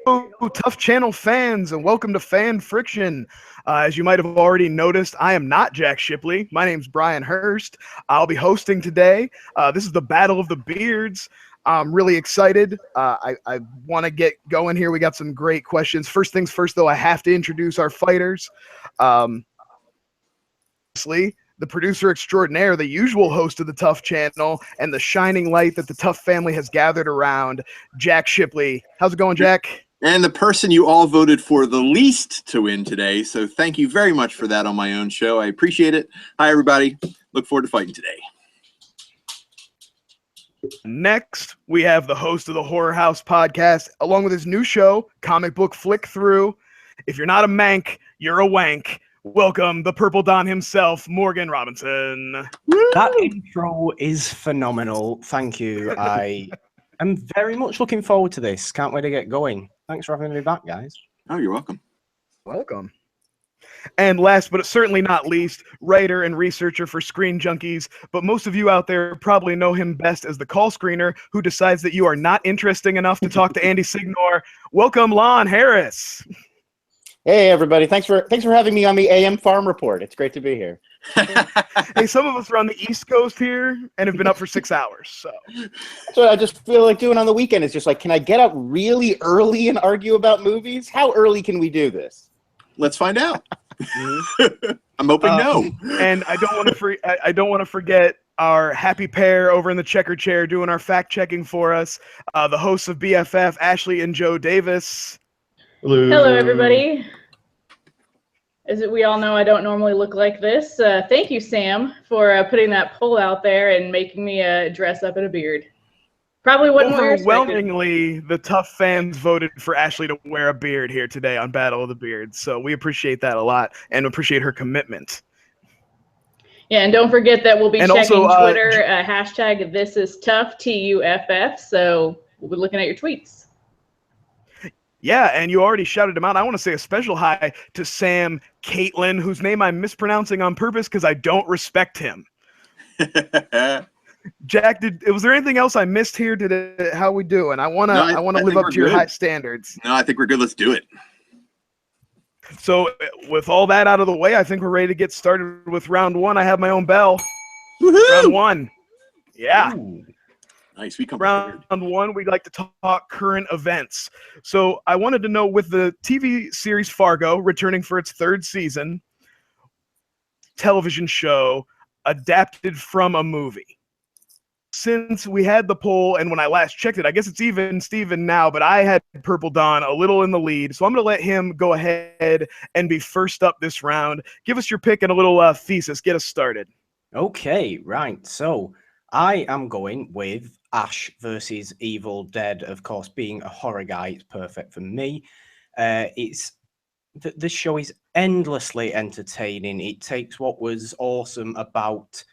Tough Channel fans, and welcome to Fan Friction. As you might have already noticed, I am not Jack Shipley. My name's Brian Hurst. I'll be hosting today. This is the Battle of the Beards. I'm really excited. I want to get going here. We got some great questions. First things first, though, I have to introduce our fighters. Obviously, the producer extraordinaire, the usual host of the Tough Channel, and the shining light that the Tough family has gathered around, Jack Shipley. How's it going, Jack? And the person you all voted for the least to win today. So thank you very much for that on my own show. I appreciate it. Hi, everybody. Look forward to fighting today. Next, we have the host of the Horror House podcast, along with his new show, Comic Book Flick Through. If you're not a mank, you're a wank. Welcome, the Purple Don himself, Morgan Robinson. That intro is phenomenal. Thank you. I am very much looking forward to this. Can't wait to get going. Thanks for having me back, guys. Oh, you're welcome. Welcome. And last but certainly not least, writer and researcher for Screen Junkies, but most of you out there probably know him best as the call screener who decides that you are not interesting enough to talk to Andy Signor. Welcome, Lon Harris. Hey, everybody. Thanks for having me on the AM Farm Report. It's great to be here. Hey, some of us are on the East Coast here and have been up for 6 hours. So that's what I just feel like doing on the weekend. Is just like, can I get up really early and argue about movies? How early can we do this? Let's find out. I'm hoping no. And I don't want to forget our happy pair over in the checker chair doing our fact checking for us. The hosts of BFF, Ashley and Joe Davis. Hello, everybody. As we all know, I don't normally look like this. Thank you, Sam, for putting that poll out there and making me dress up in a beard. Probably wasn't overwhelmingly, the Tough fans voted for Ashley to wear a beard here today on Battle of the Beards. So we appreciate that a lot and appreciate her commitment. Yeah, and don't forget that we'll be checking also, Twitter, hashtag This Is Tough, TUFF. So we'll be looking at your tweets. Yeah, and you already shouted him out. I want to say a special hi to Sam Caitlin, whose name I'm mispronouncing on purpose because I don't respect him. Jack, was there anything else I missed here? How we do? And I want to live up to your high standards. No, I think we're good. Let's do it. So with all that out of the way, I think we're ready to get started with round one. I have my own bell. Woohoo! Round one. Yeah. Ooh. Nice. We come Round one, we'd like to talk current events. So I wanted to know, with the TV series Fargo returning for its third season, television show adapted from a movie. Since we had the poll, and when I last checked it, I guess it's even Steven now, but I had Purple Dawn a little in the lead. So I'm going to let him go ahead and be first up this round. Give us your pick and a little thesis. Get us started. Okay, right. So I am going with Ash versus Evil Dead. Of course, being a horror guy, it's perfect for me. The show is endlessly entertaining. It takes what was awesome about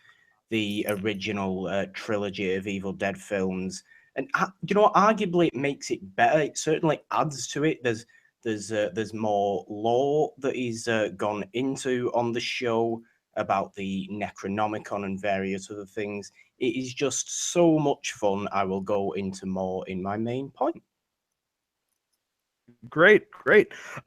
the original trilogy of Evil Dead films, and arguably it makes it better. It certainly adds to it. There's more lore that is gone into on the show about the Necronomicon and various other things. It is just so much fun. I will go into more in my main point. Great.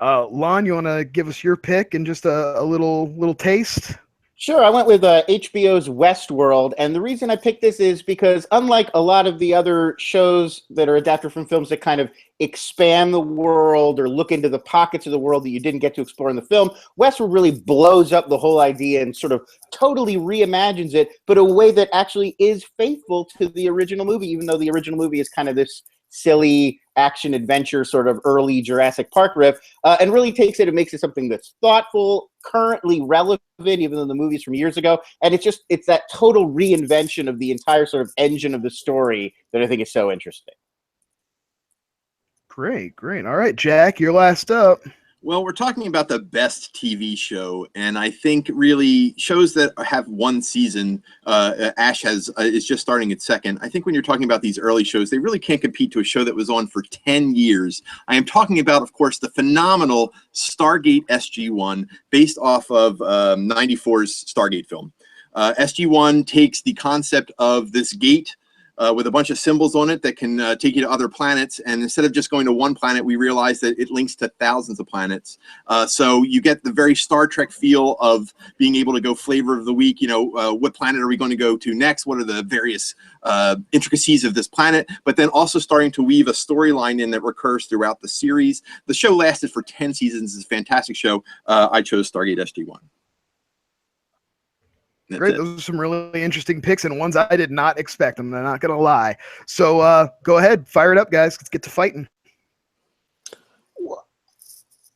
Lon, you want to give us your pick and just a little taste? Sure. I went with HBO's Westworld, and the reason I picked this is because, unlike a lot of the other shows that are adapted from films that kind of expand the world or look into the pockets of the world that you didn't get to explore in the film, Westworld really blows up the whole idea and sort of totally reimagines it, but in a way that actually is faithful to the original movie, even though the original movie is kind of this silly action adventure sort of early Jurassic Park riff, and really takes it and makes it something that's thoughtful, currently relevant, even though the movie's from years ago. And it's that total reinvention of the entire sort of engine of the story that I think is so interesting. Great. All right, Jack, you're last up. Well, we're talking about the best TV show, and I think really shows that have one season. Ash is just starting its second. I think when you're talking about these early shows, they really can't compete to a show that was on for 10 years. I am talking about, of course, the phenomenal Stargate SG-1, based off of 94's Stargate film. SG-1 takes the concept of this gate with a bunch of symbols on it that can take you to other planets. And instead of just going to one planet, we realized that it links to thousands of planets. So you get the very Star Trek feel of being able to go flavor of the week. You know, what planet are we going to go to next? What are the various intricacies of this planet? But then also starting to weave a storyline in that recurs throughout the series. The show lasted for 10 seasons. It's a fantastic show. I chose Stargate SG-1. Great. Those are some really interesting picks and ones I did not expect. I'm not going to lie. So go ahead, fire it up, guys. Let's get to fighting.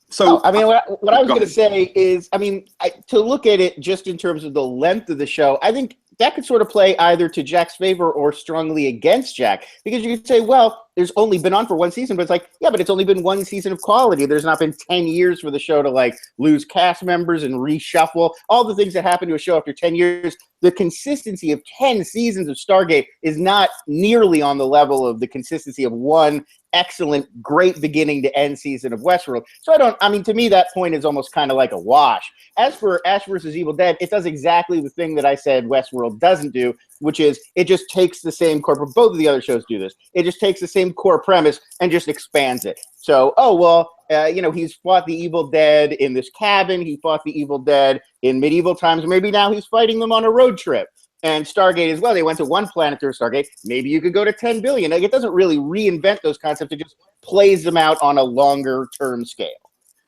So, I mean, what I was going to say is, I mean, to look at it just in terms of the length of the show, I think that could sort of play either to Jack's favor or strongly against Jack, because you could say, well, there's only been on for one season, but it's like, yeah, but it's only been one season of quality. There's not been 10 years for the show to like lose cast members and reshuffle, all the things that happen to a show after 10 years. The consistency of 10 seasons of Stargate is not nearly on the level of the consistency of one excellent, great beginning to end season of Westworld. So I mean, to me, that point is almost kind of like a wash. As for Ash versus Evil Dead, it does exactly the thing that I said Westworld doesn't do, which is it just takes the same core, both of the other shows do this. It just takes the same core premise and just expands it. So, oh, well, you know, he's fought the Evil Dead in this cabin. He fought the Evil Dead in medieval times. Maybe now he's fighting them on a road trip. And Stargate as well. They went to one planet through Stargate. Maybe you could go to 10 billion. Like, it doesn't really reinvent those concepts. It just plays them out on a longer term scale.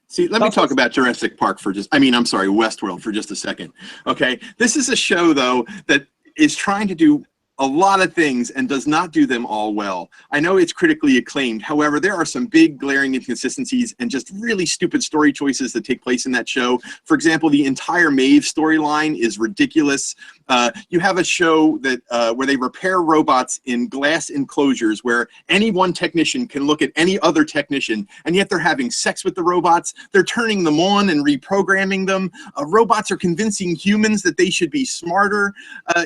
See, let me talk about Jurassic Park for Westworld for just a second. Okay, this is a show, though, that is trying to do a lot of things and does not do them all well. I know it's critically acclaimed. However, there are some big glaring inconsistencies and just really stupid story choices that take place in that show. For example, the entire Maeve storyline is ridiculous. You have a show that where they repair robots in glass enclosures where any one technician can look at any other technician, and yet they're having sex with the robots. They're turning them on and reprogramming them. Robots are convincing humans that they should be smarter.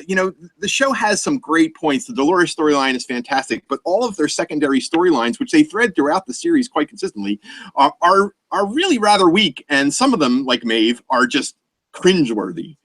You know, the show has some great points. The Dolores storyline is fantastic, but all of their secondary storylines, which they thread throughout the series quite consistently, are really rather weak, and some of them, like Maeve, are just cringeworthy.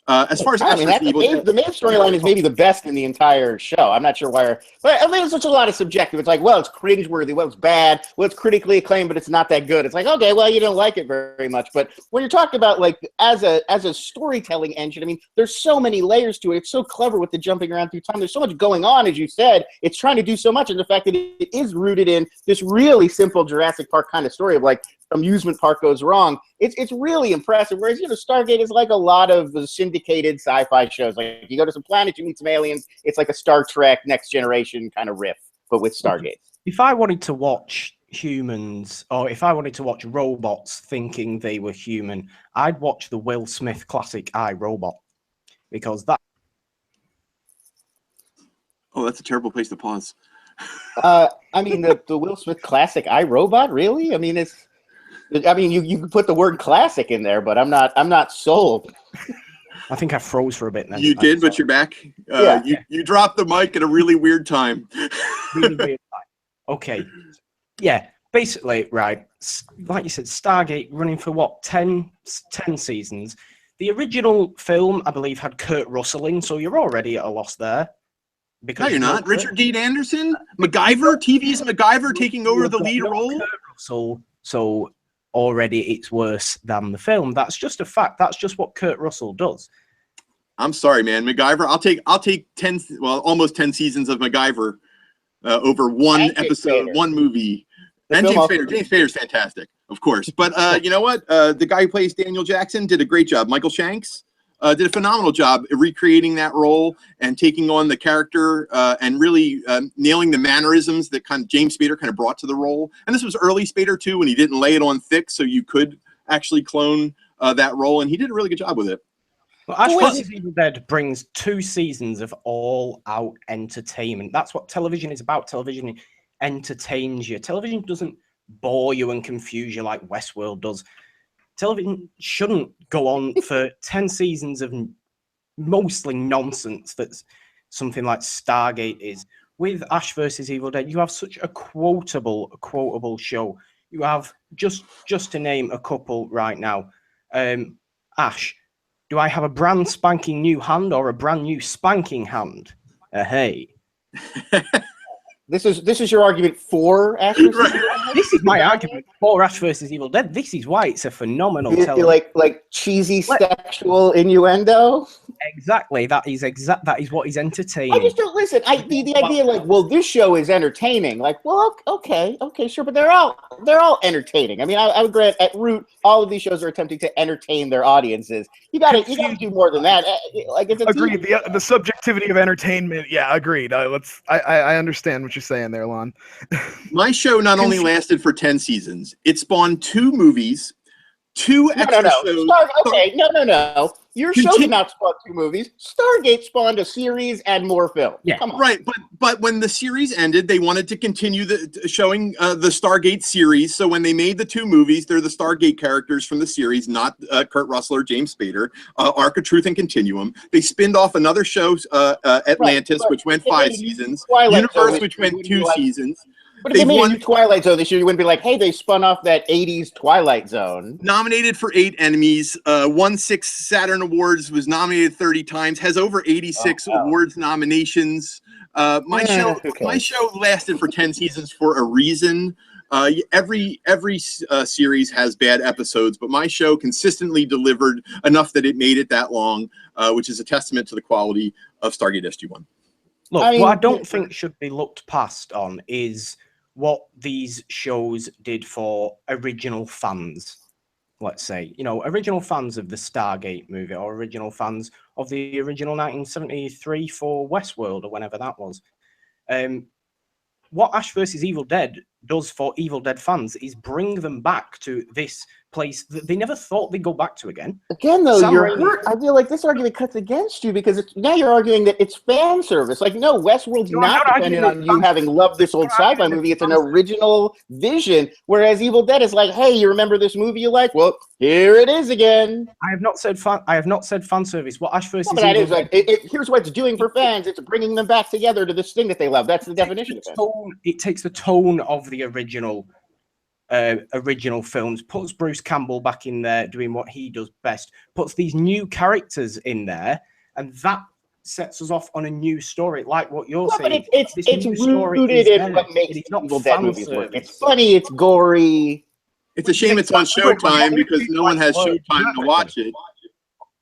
As far as the Maeve storyline is maybe the best in the entire show. I'm not sure why, but I mean, it's such a lot of subjective. It's like, well, it's cringeworthy, well, it's bad, well, it's critically acclaimed, but it's not that good. It's like, okay, well, you don't like it very much. But when you're talking about like as a storytelling engine, I mean, there's so many layers to it. It's so clever with the jumping around through time. There's so much going on, as you said. It's trying to do so much, and the fact that it is rooted in this really simple Jurassic Park kind of story of like amusement park goes wrong. It's really impressive. Whereas, you know, Stargate is like a lot of the syndicated sci-fi shows. Like, you go to some planet, you meet some aliens. It's like a Star Trek Next Generation kind of riff, but with Stargate. If I wanted to watch humans, or if I wanted to watch robots thinking they were human, I'd watch the Will Smith classic I, Robot, because that. Oh, that's a terrible place to pause. I mean, the Will Smith classic I, Robot, really? I mean, you can put the word classic in there, but I'm not sold. I think I froze for a bit then. You did, but you're back. Yeah. You dropped the mic at a really weird time. Really weird time. Okay. Yeah, basically, right, like you said, Stargate running for what, 10 seasons. The original film, I believe, had Kurt Russell in, so you're already at a loss there. No, you're not. Richard Dean Anderson? MacGyver? TV's MacGyver taking over the lead role? Kurt Russell, so already it's worse than the film. That's just a fact. That's just what Kurt Russell does. I'm sorry, man. MacGyver, I'll take almost 10 seasons of MacGyver over one episode, one movie. And James Spader. James Spader's fantastic, of course. But you know what? The guy who plays Daniel Jackson did a great job. Michael Shanks did a phenomenal job recreating that role and taking on the character and really nailing the mannerisms that kind of James Spader kind of brought to the role. And this was early Spader too, when he didn't lay it on thick, so you could actually clone that role, and he did a really good job with it. Well, Ash vs. Evil Dead brings 2 seasons of all-out entertainment. That's what television is about. Television entertains you. Television doesn't bore you and confuse you like Westworld does. Television shouldn't go on for 10 seasons of mostly nonsense that's something like Stargate is. With Ash vs. Evil Dead, you have such a quotable show. You have, just to name a couple right now, Ash, do I have a brand spanking new hand or a brand new spanking hand? Hey. This is your argument for Ash versus Right. Evil Dead? This is my argument for Ash versus Evil Dead. This is why it's a phenomenal You television. like cheesy sexual innuendo. Exactly. That is what is I entertaining. just don't listen. The idea like, well, this show is entertaining. Like, well, okay, sure, but they're all entertaining. I mean, I would grant at root all of these shows are attempting to entertain their audiences. You gotta do more than that. Like, it's a Agreed. TV The subjectivity of entertainment. Yeah, agreed. I understand what you're saying there, Lon. My show not only lasted for 10 seasons, it spawned 2 movies, 2 extra shows. No. Your show did not spawn 2 movies. Stargate spawned a series and more films. Yeah. Come on. Right, but when the series ended, they wanted to continue showing the Stargate series. So when they made the 2 movies, they're the Stargate characters from the series, not Kurt Russell or James Spader. Arc of Truth and Continuum. They spinned off another show, Atlantis, which went 5 seasons. Universe, which went 2 seasons. But if they made a new Twilight Zone this year, you wouldn't be like, hey, they spun off that 80s Twilight Zone. Nominated for 8 Emmys, won 6 Saturn Awards, was nominated 30 times, has over 86 awards nominations. My show lasted for 10 seasons for a reason. Every series has bad episodes, but my show consistently delivered enough that it made it that long, which is a testament to the quality of Stargate SG-1. Look, what I don't think should be looked past on is what these shows did for original fans. Let's say, original fans of the Stargate movie or original fans of the original 1973 for Westworld or whenever that was. What Ash versus Evil Dead does for Evil Dead fans is bring them back to this place that they never thought they'd go back to again. Again, though, I feel like this argument cuts against you because now you're arguing that it's fan service. Like, no, Westworld's not dependent on you having loved this old sci-fi movie. It's an original vision, whereas Evil Dead is like, hey, you remember this movie you like? Well, here it is again. I have not said fan service. What Ash versus Evil Dead like, here's what it's doing for fans. It's bringing them back together to this thing that they love. That's the definition of it. It takes the tone of the original films, puts Bruce Campbell back in there doing what he does best, puts these new characters in there, and that sets us off on a new story, like what you're saying. But it's rooted in what makes Evil Dead movies work. It's funny, it's gory. It's a shame it's on Showtime because no one has Showtime to watch it.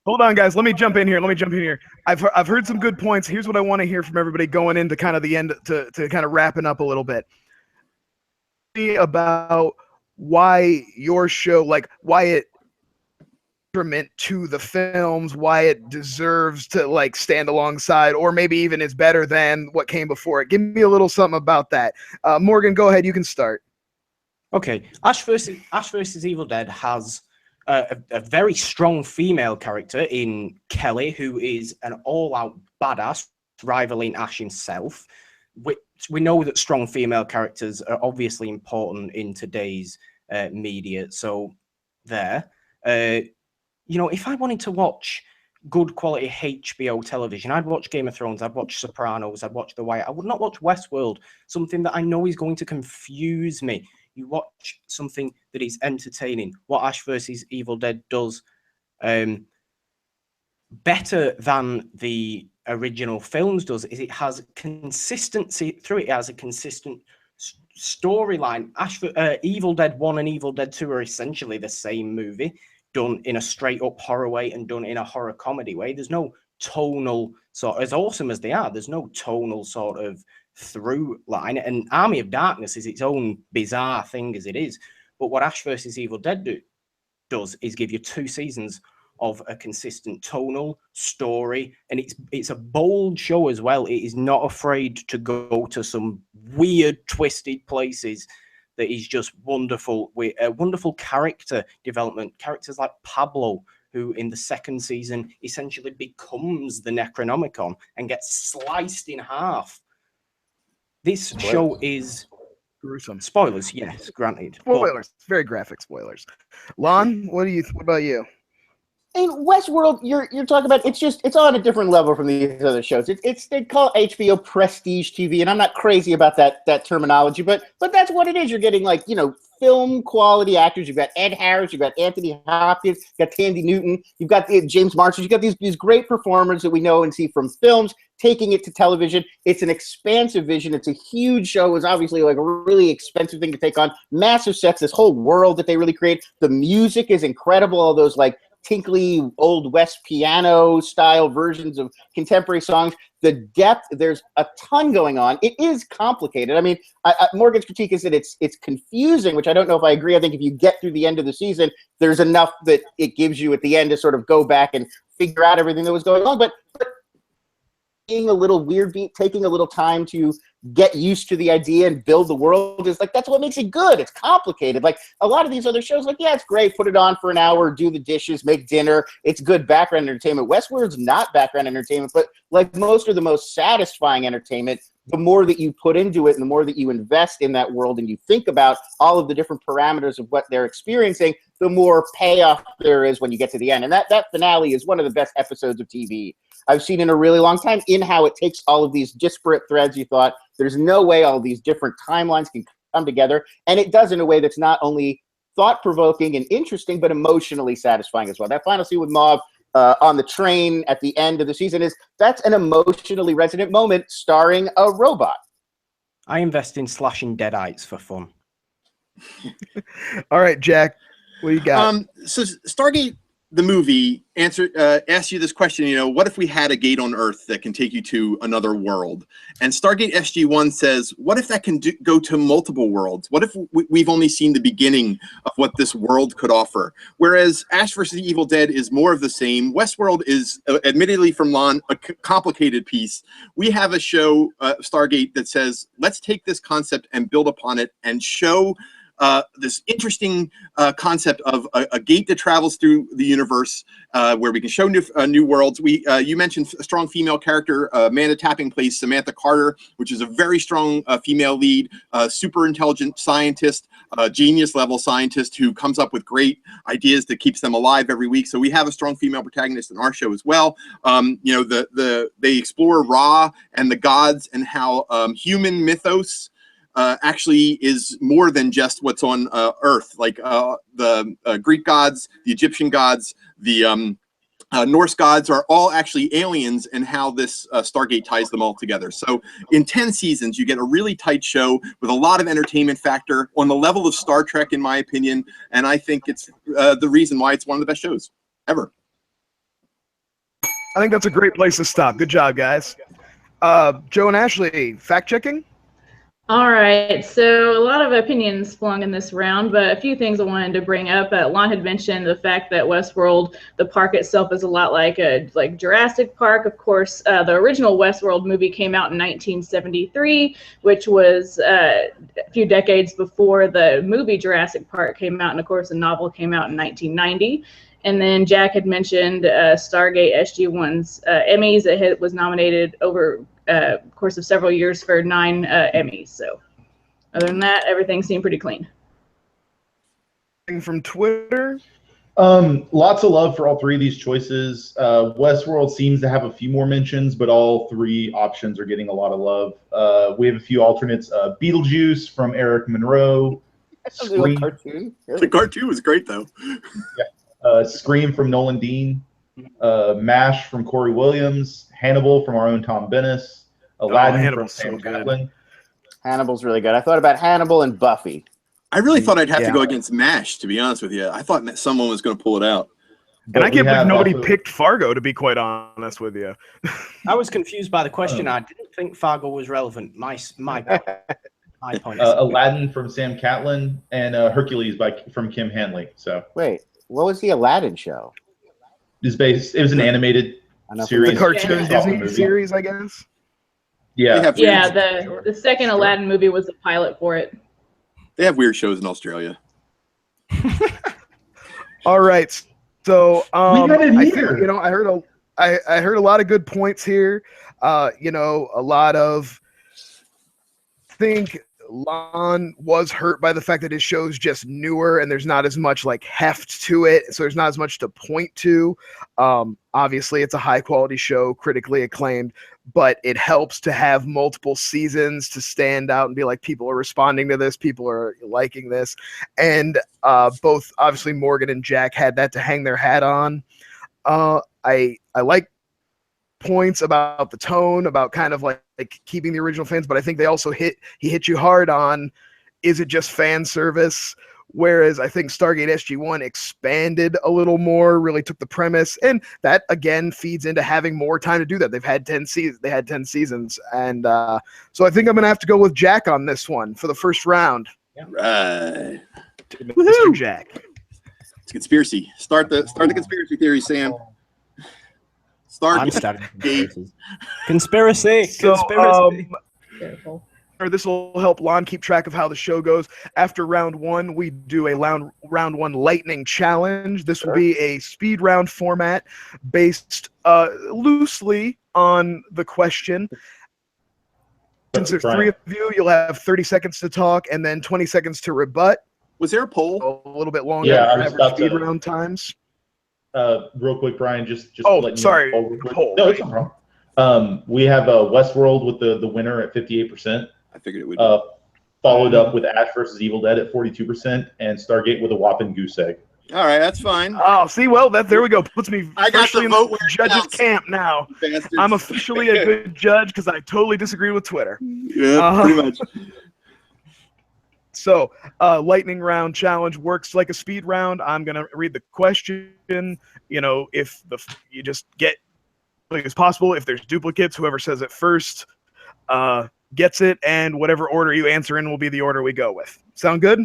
Hold on, guys. Let me jump in here. I've heard some good points. Here's what I want to hear from everybody going into kind of the end to kind of wrapping up a little bit. About why your show, like why it detriment to the films, why it deserves to like stand alongside, or maybe even is better than what came before it. Give me a little something about that. Morgan, go ahead. You can start. Okay, Ash versus Evil Dead has a very strong female character in Kelly, who is an all-out badass, rivaling Ash himself. We know that strong female characters are obviously important in today's media. So there, if I wanted to watch good quality HBO television, I'd watch Game of Thrones, I'd watch Sopranos, I'd watch The Wire. I would not watch Westworld, something that I know is going to confuse me. You watch something that is entertaining. What Ash versus Evil Dead does better than the original films does is it has consistency through it. It has a consistent storyline. Evil Dead 1 and Evil Dead 2 are essentially the same movie, done in a straight up horror way and done in a horror comedy way. There's no tonal sort, as awesome as they are, there's no tonal sort of through line. And Army of Darkness is its own bizarre thing as it is. But what Ash versus Evil Dead does is give you 2 seasons of a consistent tonal story, and it's a bold show as well. It is not afraid to go to some weird, twisted places. That is just wonderful, with a wonderful character development. Characters like Pablo, who in the 2nd season essentially becomes the Necronomicon and gets sliced in half. This show is gruesome. Spoilers, yes, granted. Spoilers, very graphic spoilers. Lon, what about you? In Westworld, you're talking about it's on a different level from these other shows. They call HBO prestige TV, and I'm not crazy about that terminology, but that's what it is. You're getting like film quality actors. You've got Ed Harris, you've got Anthony Hopkins, you've got Tandy Newton, you've got James Marsden. You've got these great performers that we know and see from films, taking it to television. It's an expansive vision. It's a huge show. It was obviously like a really expensive thing to take on. Massive sets, this whole world that they really create. The music is incredible. All those like tinkly old West piano style versions of contemporary songs. The depth, there's a ton going on. It is complicated. I mean, Morgan's critique is that it's confusing, which I don't know if I agree. I think if you get through the end of the season, there's enough that it gives you at the end to sort of go back and figure out everything that was going on. But being a little weird beat, taking a little time to get used to the idea and build the world is like, that's what makes it good. It's complicated. Like a lot of these other shows, like, yeah, it's great. Put it on for an hour, do the dishes, make dinner. It's good background entertainment. Westworld's not background entertainment, but like most of the most satisfying entertainment, the more that you put into it and the more that you invest in that world and you think about all of the different parameters of what they're experiencing, the more payoff there is when you get to the end. And that finale is one of the best episodes of TV I've seen in a really long time, in how it takes all of these disparate threads. You thought there's no way all these different timelines can come together. And it does in a way that's not only thought-provoking and interesting, but emotionally satisfying as well. That final scene with Mauve on the train at the end of the season that's an emotionally resonant moment starring a robot. I invest in slashing deadites for fun. All right, Jack, what do you got? So Stargate, the movie, asks you this question, what if we had a gate on Earth that can take you to another world? And Stargate SG-1 says, what if that can go to multiple worlds? What if we've only seen the beginning of what this world could offer? Whereas Ash vs. the Evil Dead is more of the same. Westworld is, admittedly from Lon, a complicated piece. We have a show, Stargate, that says, let's take this concept and build upon it and show this interesting concept of a gate that travels through the universe, where we can show new worlds. You mentioned a strong female character. Amanda Tapping plays Samantha Carter, which is a very strong female lead, super intelligent scientist, genius level scientist who comes up with great ideas that keeps them alive every week. So we have a strong female protagonist in our show as well. They explore Ra and the gods and how human mythos actually is more than just what's on Earth, like the Greek gods, the Egyptian gods, the Norse gods are all actually aliens, and how this Stargate ties them all together. So in 10 seasons, you get a really tight show with a lot of entertainment factor on the level of Star Trek, in my opinion, and I think it's the reason why it's one of the best shows ever. I think that's a great place to stop. Good job, guys. Joe and Ashley, fact-checking? All right, so a lot of opinions flung in this round, but a few things I wanted to bring up. Lon had mentioned the fact that Westworld, the park itself, is a lot like Jurassic Park. Of course, the original Westworld movie came out in 1973, which was a few decades before the movie Jurassic Park came out, and of course the novel came out in 1990. And then Jack had mentioned Stargate SG-1's Emmys. It was nominated over course of several years for 9 Emmys. So other than that, everything seemed pretty clean. From Twitter? Lots of love for all three of these choices. Westworld seems to have a few more mentions, but all three options are getting a lot of love. We have a few alternates. Beetlejuice from Eric Monroe. The cartoon. The cartoon was great, though. Scream from Nolan Dean. MASH from Corey Williams. Hannibal from our own Tom Bennis. Aladdin from Sam Catlin. Hannibal's really good. I thought about Hannibal and Buffy. I really thought I'd have to go against MASH, to be honest with you. I thought someone was going to pull it out. And I can't believe nobody picked Fargo, to be quite honest with you. I was confused by the question. I didn't think Fargo was relevant. My point. Aladdin from Sam Catlin and Hercules from Kim Hanley. So wait, what was the Aladdin show? It was an animated series. The cartoon Disney series, I guess. Yeah. The second Aladdin movie was the pilot for it. They have weird shows in Australia. All right. So we got it I here. think, I heard a lot of good points here. A lot of think Lon was hurt by the fact that his show's just newer and there's not as much like heft to it, so there's not as much to point to. Obviously it's a high quality show, critically acclaimed, but it helps to have multiple seasons to stand out and be like, people are responding to this, people are liking this. And both obviously Morgan and Jack had that to hang their hat on. I like points about the tone, about kind of like keeping the original fans, but I think they also hit you hard on, is it just fan service? Whereas I think Stargate SG-1 expanded a little more, really took the premise, and that again feeds into having more time to do that. They've had 10 seasons. They had 10 seasons, and so I think I'm gonna have to go with Jack on this one for the first round. Right. Mr. Jack. It's conspiracy. Start the conspiracy theory, Sam. I'm starting conspiracy. So, Careful. this will help Lon keep track of how the show goes. After round one, we do a round one lightning challenge. This will be a speed round format based loosely on the question. Since there's three of you, you'll have 30 seconds to talk and then 20 seconds to rebut. Was there a poll? A little bit longer Yeah, I than was average about speed to- round times. Real quick, Brian, just Oh, letting sorry, you know. Real quick. poll. No, it's not wrong. We have Westworld with the winner at 58%, I figured it would. followed up with Ash versus Evil Dead at 42%, and Stargate with a whopping goose egg. All right, that's fine. Oh, see, well, there we go. Puts me I got officially the in vote the where it judges' counts. camp now. Bastards. I'm officially a good judge because I totally disagree with Twitter. Yeah, pretty much. So, lightning round challenge works like a speed round. I'm gonna read the question. You know, if you just get as quick as possible. If there's duplicates, whoever says it first gets it, and whatever order you answer in will be the order we go with. Sound good?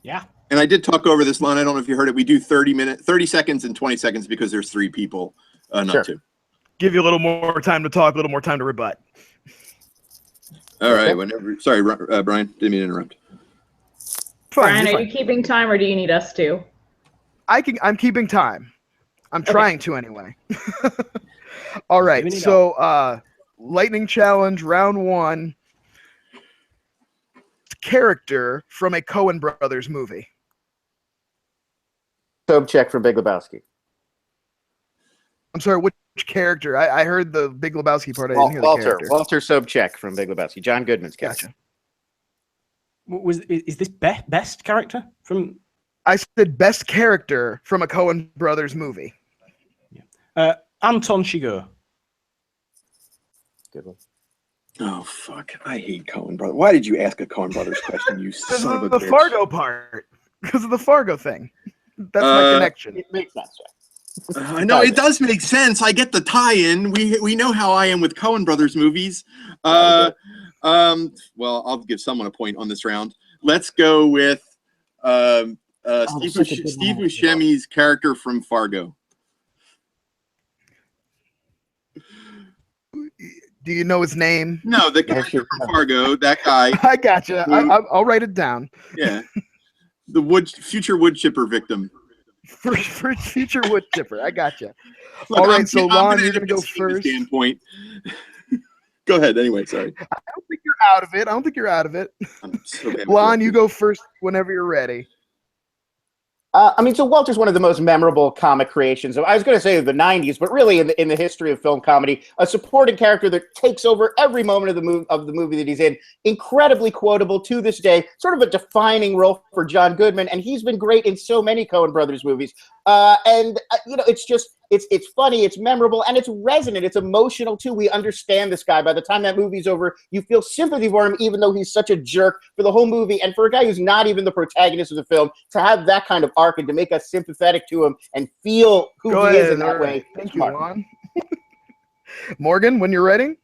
Yeah. And I did talk over this line. I don't know if you heard it. We do 30 seconds and 20 seconds because there's 3 people, not Sure. 2. Give you a little more time to talk, a little more time to rebut. All right. Whenever. Sorry, Brian. Didn't mean to interrupt. Fine, Brian, you're are fine. you keeping time or do you need us to? I'm keeping time. I'm Okay. trying to anyway. All right. Giving it So, lightning challenge round 1. Character from a Coen Brothers movie. Sobchak from Big Lebowski. I'm sorry, which character? I heard the Big Lebowski part. I didn't hear the character. Walter Sobchak from Big Lebowski. John Goodman's character. Gotcha. Is this best character from? I said best character from a Coen Brothers movie. Anton Chigurh. Good one. Oh fuck! I hate Coen Brothers. Why did you ask a Coen Brothers question? You Because son of a of the bitch. Fargo part. Because of the Fargo thing. That's my connection. It makes sense. I know it does make sense. I get the tie-in. We know how I am with Coen Brothers movies. Well, I'll give someone a point on this round. Let's go with Steve Buscemi's character from Fargo. Do you know his name? No, the character from Fargo, that guy. I gotcha. I'll write it down. Yeah, the future wood chipper victim. For future wood chipper. I gotcha. Look, All right, I'm so gonna Lon, end you're up going to go conceding the first. Standpoint. Go ahead. Anyway, sorry. I don't think you're out of it. I'm so bad with Lon, that. you go first whenever you're ready. So Walter's one of the most memorable comic creations. I was going to say the 90s, but really in the history of film comedy, a supporting character that takes over every moment of the movie that he's in. Incredibly quotable to this day, sort of a defining role for John Goodman, and he's been great in so many Coen Brothers movies. It's funny, it's memorable, and it's resonant. It's emotional too. We understand this guy. By the time that movie's over, you feel sympathy for him, even though he's such a jerk for the whole movie. And for a guy who's not even the protagonist of the film, to have that kind of arc and to make us sympathetic to him and feel who Go he ahead. is in that All right. way. Thank you, Lon. Morgan, when you're ready.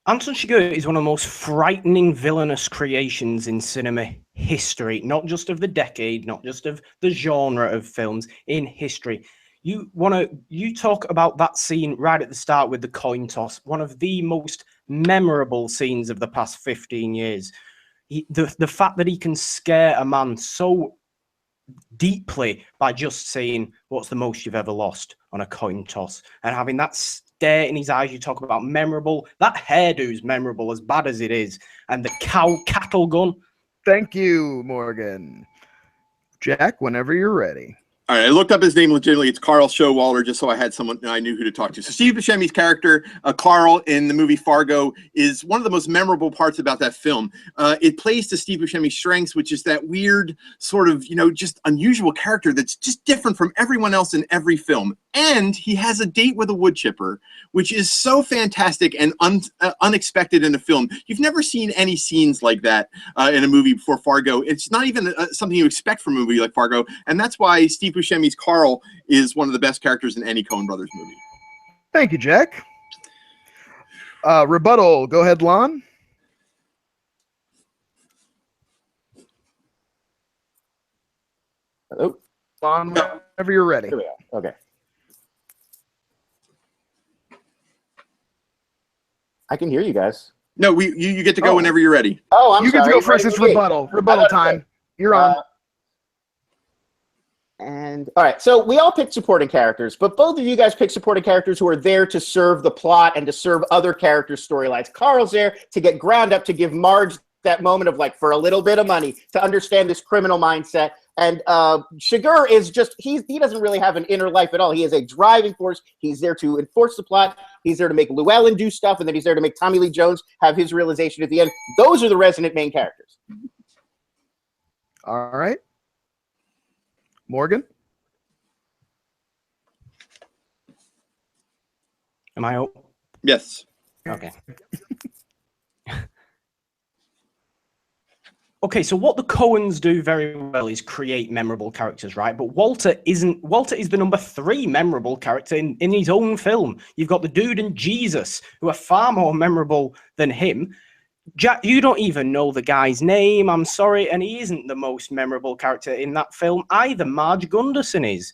Anton Chigurh is one of the most frightening villainous creations in cinema history, not just of the decade, not just of the genre of films, in history. You talk about that scene right at the start with the coin toss, one of the most memorable scenes of the past 15 years. The fact that he can scare a man so deeply by just saying, "What's the most you've ever lost?" on a coin toss, and having that stare in his eyes. You talk about memorable. That hairdo's memorable, as bad as it is, and the cattle gun. Thank you, Morgan. Jack, whenever you're ready. All right, I looked up his name legitimately. It's Carl Showalter, just so I had someone I knew who to talk to. So Steve Buscemi's character, Carl, in the movie Fargo, is one of the most memorable parts about that film. It plays to Steve Buscemi's strengths, which is that weird sort of, just unusual character that's just different from everyone else in every film. And he has a date with a wood chipper, which is so fantastic and unexpected in a film. You've never seen any scenes like that in a movie before Fargo. It's not even something you expect from a movie like Fargo, and that's why Steve Buscemi's Carl is one of the best characters in any Coen Brothers movie. Thank you, Jack. Rebuttal. Go ahead, Lon. Hello? Lon, whenever you're ready. Here we go. Okay. I can hear you guys. No, you get to go whenever you're ready. Oh, I'm you sorry. get to go first. It's rebuttal. Rebuttal time. You're on. And all right, so we all picked supporting characters, but both of you guys picked supporting characters who are there to serve the plot and to serve other characters' storylines. Carl's there to get ground up, to give Marge that moment of like, for a little bit of money, to understand this criminal mindset. And Chigurh is just, he doesn't really have an inner life at all. He is a driving force. He's there to enforce the plot. He's there to make Llewellyn do stuff, and then he's there to make Tommy Lee Jones have his realization at the end. Those are the resonant main characters. All right. Morgan? Am I up? Yes. Okay. Okay, so what the Coens do very well is create memorable characters, right? But Walter is the number 3 memorable character in his own film. You've got the dude and Jesus, who are far more memorable than him. Jack, you don't even know the guy's name, I'm sorry, and he isn't the most memorable character in that film either. Marge Gunderson is.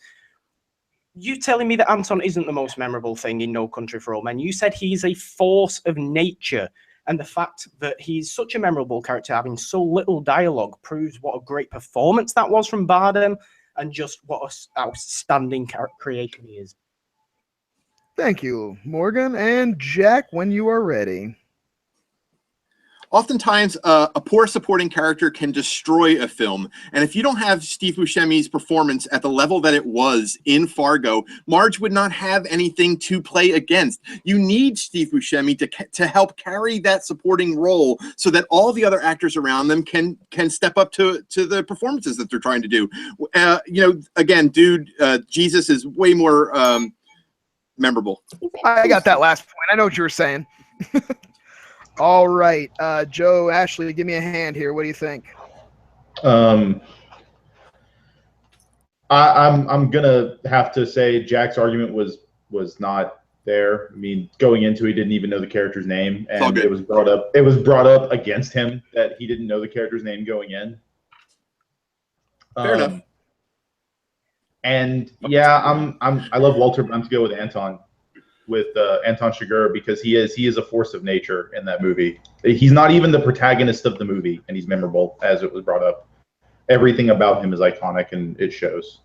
You telling me that Anton isn't the most memorable thing in No Country for Old Men? You said he's a force of nature, and the fact that he's such a memorable character, having so little dialogue, proves what a great performance that was from Bardem, and just what an outstanding creation he is. Thank you, Morgan. And Jack, when you are ready. Oftentimes, a poor supporting character can destroy a film. And if you don't have Steve Buscemi's performance at the level that it was in Fargo, Marge would not have anything to play against. You need Steve Buscemi to help carry that supporting role so that all the other actors around them can step up to the performances that they're trying to do. Again, dude, Jesus is way more memorable. I got that last point. I know what you were saying. All right, Joe, Ashley, give me a hand here. What do you think? I'm gonna have to say Jack's argument was not there. I mean, going into it, he didn't even know the character's name, and it was brought up. It was brought up against him that he didn't know the character's name going in. Fair enough. And yeah, I love Walter, but I'm to go with Anton. With Anton Chigurh, because he is a force of nature in that movie. He's not even the protagonist of the movie, and he's memorable, as it was brought up. Everything about him is iconic, and it shows.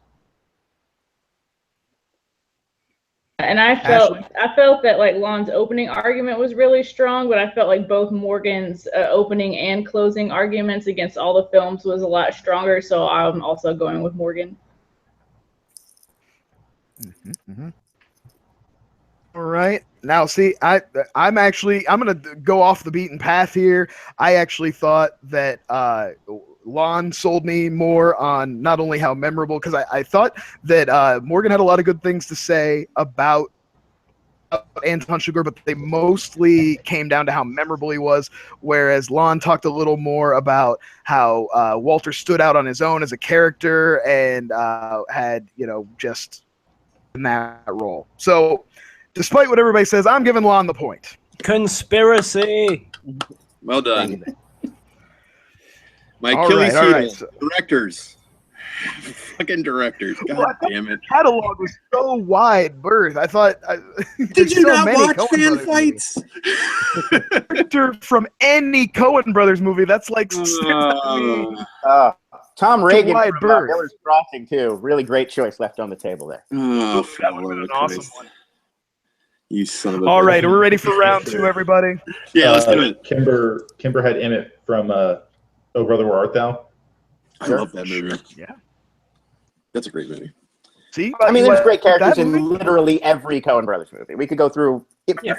And I felt that like Lon's opening argument was really strong, but I felt like both Morgan's opening and closing arguments against all the films was a lot stronger. So I'm also going with Morgan. All right. Now, see, I'm going to go off the beaten path here. I actually thought that Lon sold me more on not only how memorable, because I thought that Morgan had a lot of good things to say about Anton Chigurh, but they mostly came down to how memorable he was, whereas Lon talked a little more about how Walter stood out on his own as a character and had, just in that role. So, despite what everybody says, I'm giving Lon the point. Conspiracy. Well done. My Achilles heel. Directors. Fucking directors. God damn it. Catalog was so wide berth. I thought. Did you not watch Fan Fights? Director from any Coen Brothers movie. That's like Tom Reagan from Miller's Crossing too. Really great choice left on the table there. Oh, that would have been an awesome one. You son of a. All right, are we ready for round 2, everybody? Yeah, let's do it. Kimber had Emmett from Oh Brother Where Art Thou? I love that movie. Yeah. That's a great movie. See, I mean, there's great That characters in movie? literally every Coen Brothers movie. We could go through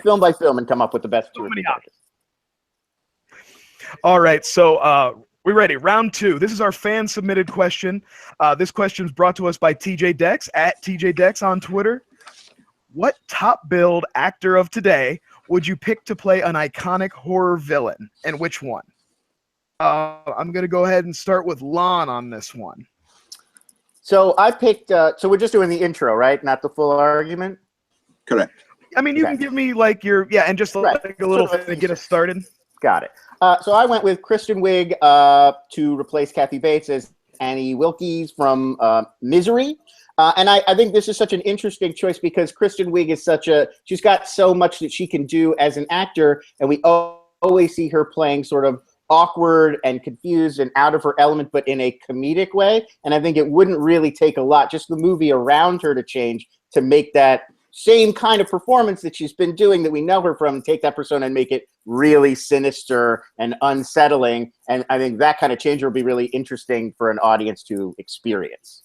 film by film and come up with the best two or three characters. All right, so we're ready. Round 2. This is our fan submitted question. This question is brought to us by TJ Dex at TJ Dex on Twitter. What top billed actor of today would you pick to play an iconic horror villain, and which one? I'm going to go ahead and start with Lon on this one. So I picked. So we're just doing the intro, right? Not the full argument. Correct. I mean, you can give me like your and just like a little thing to get us started. Got it. So I went with Kristen Wiig to replace Kathy Bates as Annie Wilkes from Misery. And I think this is such an interesting choice because Kristen Wiig is she's got so much that she can do as an actor, and we always see her playing sort of awkward and confused and out of her element, but in a comedic way. And I think it wouldn't really take a lot, just the movie around her to change to make that same kind of performance that she's been doing that we know her from, take that persona and make it really sinister and unsettling. And I think that kind of change will be really interesting for an audience to experience.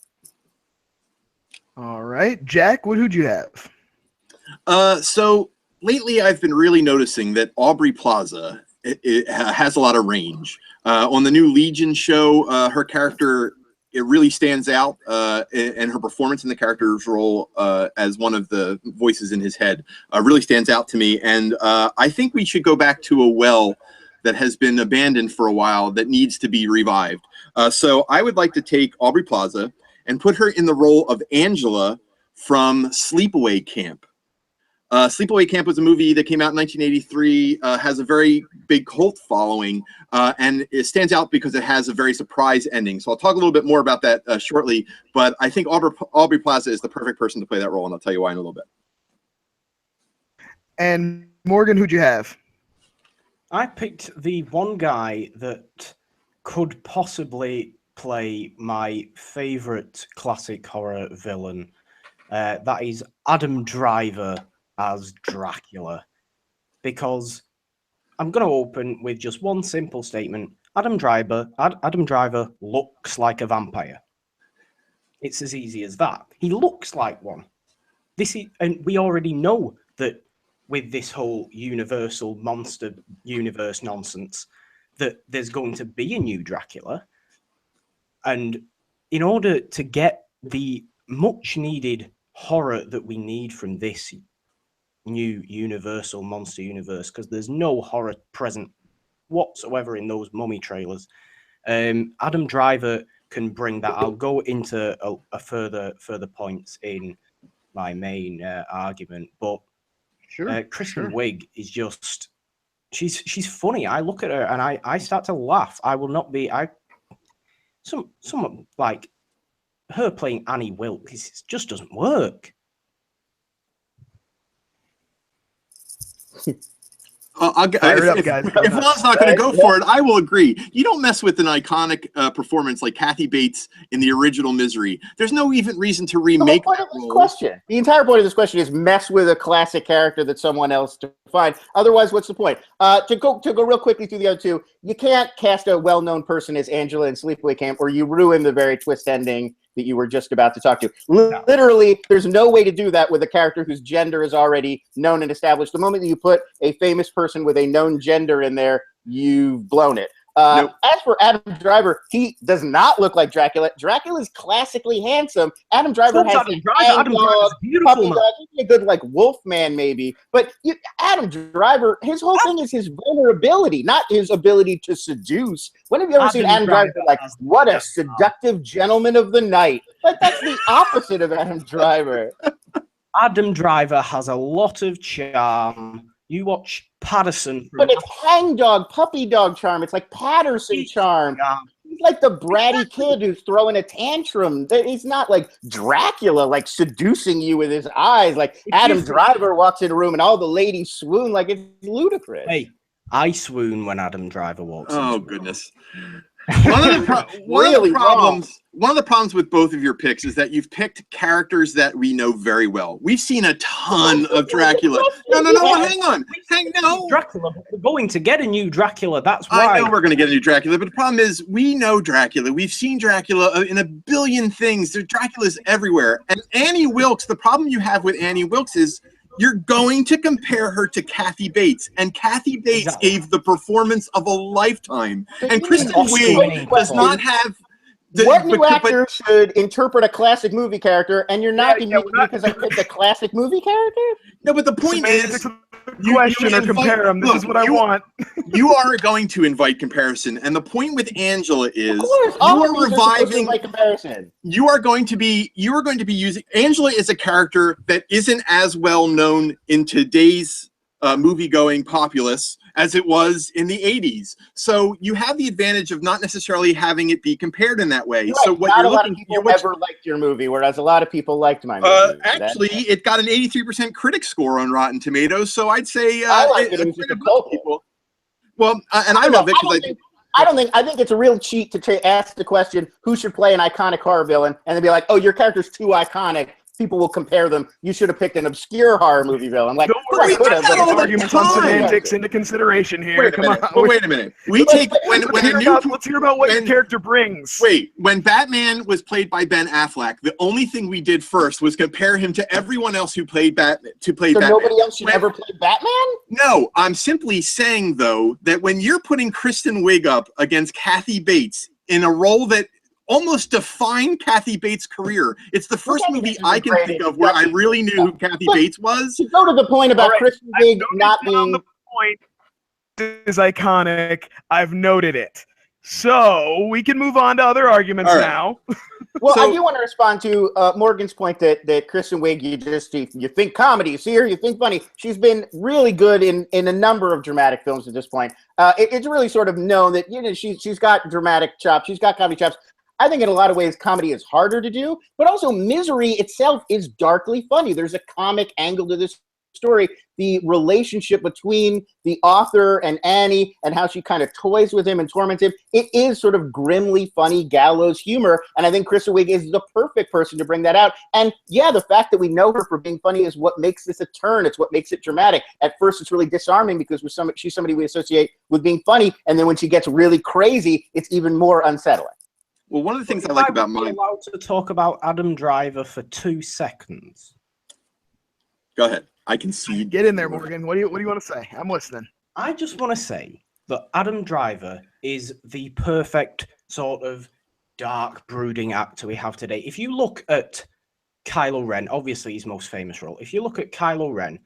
All right, Jack, who'd you have? So lately I've been really noticing that Aubrey Plaza it has a lot of range. On the new Legion show, her character, it really stands out, and her performance in the character's role as one of the voices in his head really stands out to me. And I think we should go back to a well that has been abandoned for a while that needs to be revived. So I would like to take Aubrey Plaza and put her in the role of Angela from Sleepaway Camp. Sleepaway Camp was a movie that came out in 1983, has a very big cult following, and it stands out because it has a very surprise ending. So I'll talk a little bit more about that shortly, but I think Aubrey Plaza is the perfect person to play that role, and I'll tell you why in a little bit. And Morgan, who'd you have? I picked the one guy that could possibly play my favorite classic horror villain. That is Adam Driver as Dracula, because I'm going to open with just one simple statement. Adam Driver looks like a vampire. It's as easy as that. He looks like one. And we already know that with this whole universal monster universe nonsense, that there's going to be a new Dracula. And in order to get the much needed horror that we need from this new universal monster universe, because there's no horror present whatsoever in those Mummy trailers, Adam Driver can bring that. I'll go into a further points in my main argument, but Kristen Wiig is just she's funny. I look at her and I start to laugh. I will not be someone like her playing Annie Wilkes, it just doesn't work. If Lon's not going to go for it, I will agree. You don't mess with an iconic performance like Kathy Bates in the original Misery. There's no even reason to remake that role. The entire point of this question is mess with a classic character that someone else defined. Otherwise, what's the point? To go real quickly through the other two, you can't cast a well-known person as Angela in Sleepaway Camp, or you ruin the very twist ending that you were just about to talk to. Literally, there's no way to do that with a character whose gender is already known and established. The moment that you put a famous person with a known gender in there, you've blown it. As for Adam Driver, he does not look like Dracula. Dracula's classically handsome. Adam Driver has a good like Wolfman maybe, but Adam Driver, his whole thing is his vulnerability, not his ability to seduce. When have you ever seen Adam Driver like, what a seductive gentleman of the night? Like, that's the opposite of Adam Driver. Adam Driver has a lot of charm. You watch Patterson. But it's hangdog, puppy dog charm. It's like Patterson charm. He's like the bratty kid who's throwing a tantrum. He's not like Dracula, like seducing you with his eyes. Like Adam Driver walks in a room and all the ladies swoon. Like, it's ludicrous. Hey, I swoon when Adam Driver walks in. Oh, goodness. One of the problems with both of your picks is that you've picked characters that we know very well. We've seen a ton of Dracula. No, hang on. No. Dracula, but we're going to get a new Dracula. That's why. I know we're going to get a new Dracula, but the problem is we know Dracula. We've seen Dracula in a billion things. There's Dracula's everywhere. And Annie Wilkes, the problem you have with Annie Wilkes is you're going to compare her to Kathy Bates. And Kathy Bates gave the performance of a lifetime. And Kristen Wiig does not have... What new actor should interpret a classic movie character, and you're not because I picked a classic movie character? No, but the point is, question or compare them. This is what I want. You are going to invite comparison, and the point with Angela is you are reviving comparison. You are going to be using Angela is a character that isn't as well known in today's movie-going populace as it was in the 80s. So you have the advantage of not necessarily having it be compared in that way. Right. So what not you're a lot looking of people ever liked your movie, whereas a lot of people liked my movie. Actually, it got an 83% critic score on Rotten Tomatoes, so I'd say I like it. It was just a cult. People. Well, and I love it because I think it's a real cheat to ask the question, who should play an iconic horror villain, and then be like, oh, your character's too iconic. People will compare them. You should have picked an obscure horror movie villain. Like, I could have, but arguments on semantics into consideration here. Wait a minute. We take let's hear about what your character brings. Wait, when Batman was played by Ben Affleck, the only thing we did first was compare him to everyone else who played Batman. So nobody else should ever play Batman? No, I'm simply saying though that when you're putting Kristen Wiig up against Kathy Bates in a role that almost defined Kathy Bates' career. It's the first movie I can think of where I really knew who Kathy Bates was. To go to the point about Kristen Wiig not being... The point is iconic. I've noted it. So we can move on to other arguments now. Well, I do want to respond to Morgan's point that Kristen Wiig, you think comedy, you see her, you think funny. She's been really good in a number of dramatic films at this point. It's really sort of known that she's got dramatic chops, she's got comedy chops. I think in a lot of ways comedy is harder to do, but also Misery itself is darkly funny. There's a comic angle to this story. The relationship between the author and Annie and how she kind of toys with him and torments him, it is sort of grimly funny gallows humor, and I think Kristen Wiig is the perfect person to bring that out. And yeah, the fact that we know her for being funny is what makes this a turn. It's what makes it dramatic. At first, it's really disarming because she's somebody we associate with being funny, and then when she gets really crazy, it's even more unsettling. Well, one of the things I like about mine... allowed to talk about Adam Driver for 2 seconds. Go ahead. I can see. Get in there, Morgan. What do you want to say? I'm listening. I just want to say that Adam Driver is the perfect sort of dark, brooding actor we have today. If you look at Kylo Ren, obviously his most famous role, if you look at Kylo Ren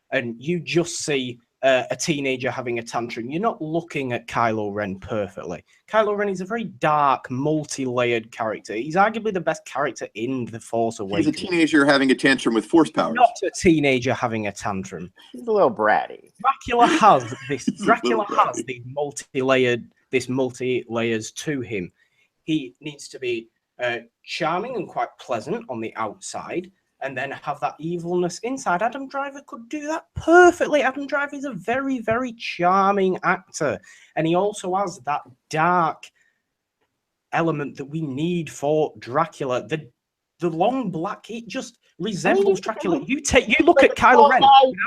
and you just see a teenager having a tantrum, you're not looking at Kylo Ren perfectly. Kylo Ren is a very dark, multi-layered character. He's arguably the best character in The Force Awakens. He's a teenager having a tantrum with force powers. Not a teenager having a tantrum. He's a little bratty. Dracula has this. Dracula has these multi-layers to him. He needs to be charming and quite pleasant on the outside, and then have that evilness inside. Adam Driver could do that perfectly. Adam Driver is a very, very charming actor. And he also has that dark element that we need for Dracula. The long black, it just resembles Dracula. You look at Kylo Ren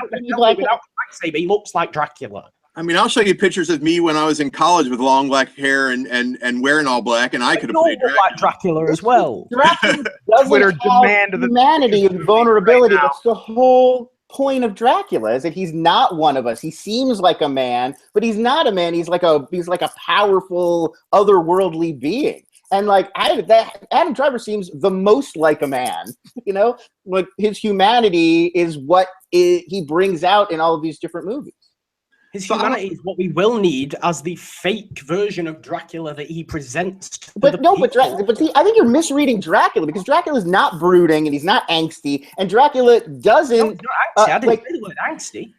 without lightsaber, he looks like Dracula. I mean, I'll show you pictures of me when I was in college with long black hair and wearing all black, and I could have played Dracula. Like Dracula as well. Dracula doesn't have humanity and vulnerability. Right. That's the whole point of Dracula, is that he's not one of us. He seems like a man, but he's not a man. He's like a powerful, otherworldly being. And like Adam Driver seems the most like a man. Like his humanity is what he brings out in all of these different movies. His humanity is what we will need as the fake version of Dracula that he presents to but the I think you're misreading Dracula, because Dracula is not brooding and he's not angsty, and Dracula doesn't. I didn't say the word angsty.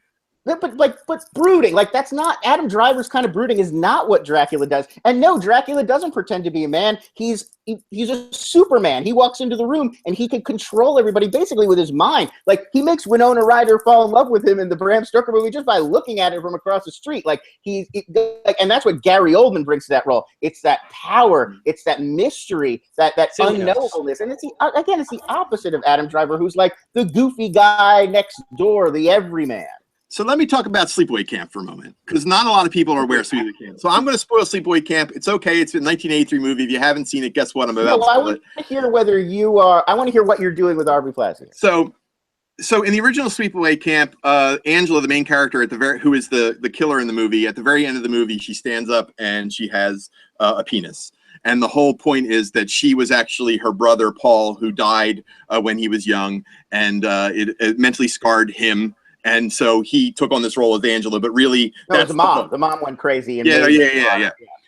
But brooding, like that's not Adam Driver's kind of brooding is not what Dracula does. And no, Dracula doesn't pretend to be a man. He's a Superman. He walks into the room and he can control everybody basically with his mind. Like he makes Winona Ryder fall in love with him in the Bram Stoker movie just by looking at him from across the street. And that's what Gary Oldman brings to that role. It's that power, it's that mystery, that unknowableness. And it's the opposite of Adam Driver, who's like the goofy guy next door, the everyman. So let me talk about Sleepaway Camp for a moment, because not a lot of people are aware of Sleepaway Camp. So I'm going to spoil Sleepaway Camp. It's okay. It's a 1983 movie. If you haven't seen it, guess what? I'm about to spoil it. I want to hear whether you are. I want to hear what you're doing with Aubrey Plaza. So in the original Sleepaway Camp, Angela, the main character who is the killer in the movie, at the very end of the movie, she stands up and she has a penis. And the whole point is that she was actually her brother, Paul, who died when he was young, and it mentally scarred him. And so he took on this role as Angela, but really, that's the mom. The mom went crazy and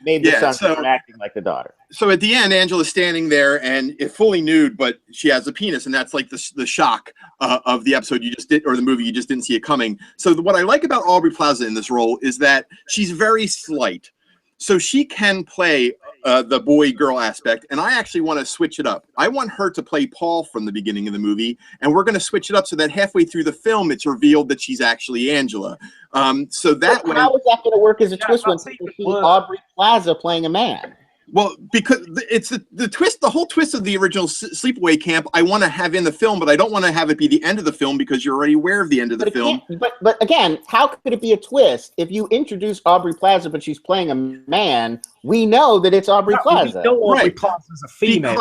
made the son start acting like the daughter. So at the end, Angela's standing there and fully nude, but she has a penis, and that's like the shock of the episode you just did, or the movie you just didn't see it coming. So what I like about Aubrey Plaza in this role is that she's very slight. So she can play the boy-girl aspect, and I actually want to switch it up. I want her to play Paul from the beginning of the movie, and we're going to switch it up so that halfway through the film, it's revealed that she's actually Angela. So that way, how is that going to work as a twist when she's Aubrey Plaza playing a man? Well, because it's the twist, the whole twist of the original Sleepaway Camp, I want to have in the film, but I don't want to have it be the end of the film because you're already aware of the end of the film. But again, how could it be a twist if you introduce Aubrey Plaza, but she's playing a man? We know that it's Aubrey Plaza. Aubrey Plaza is a female.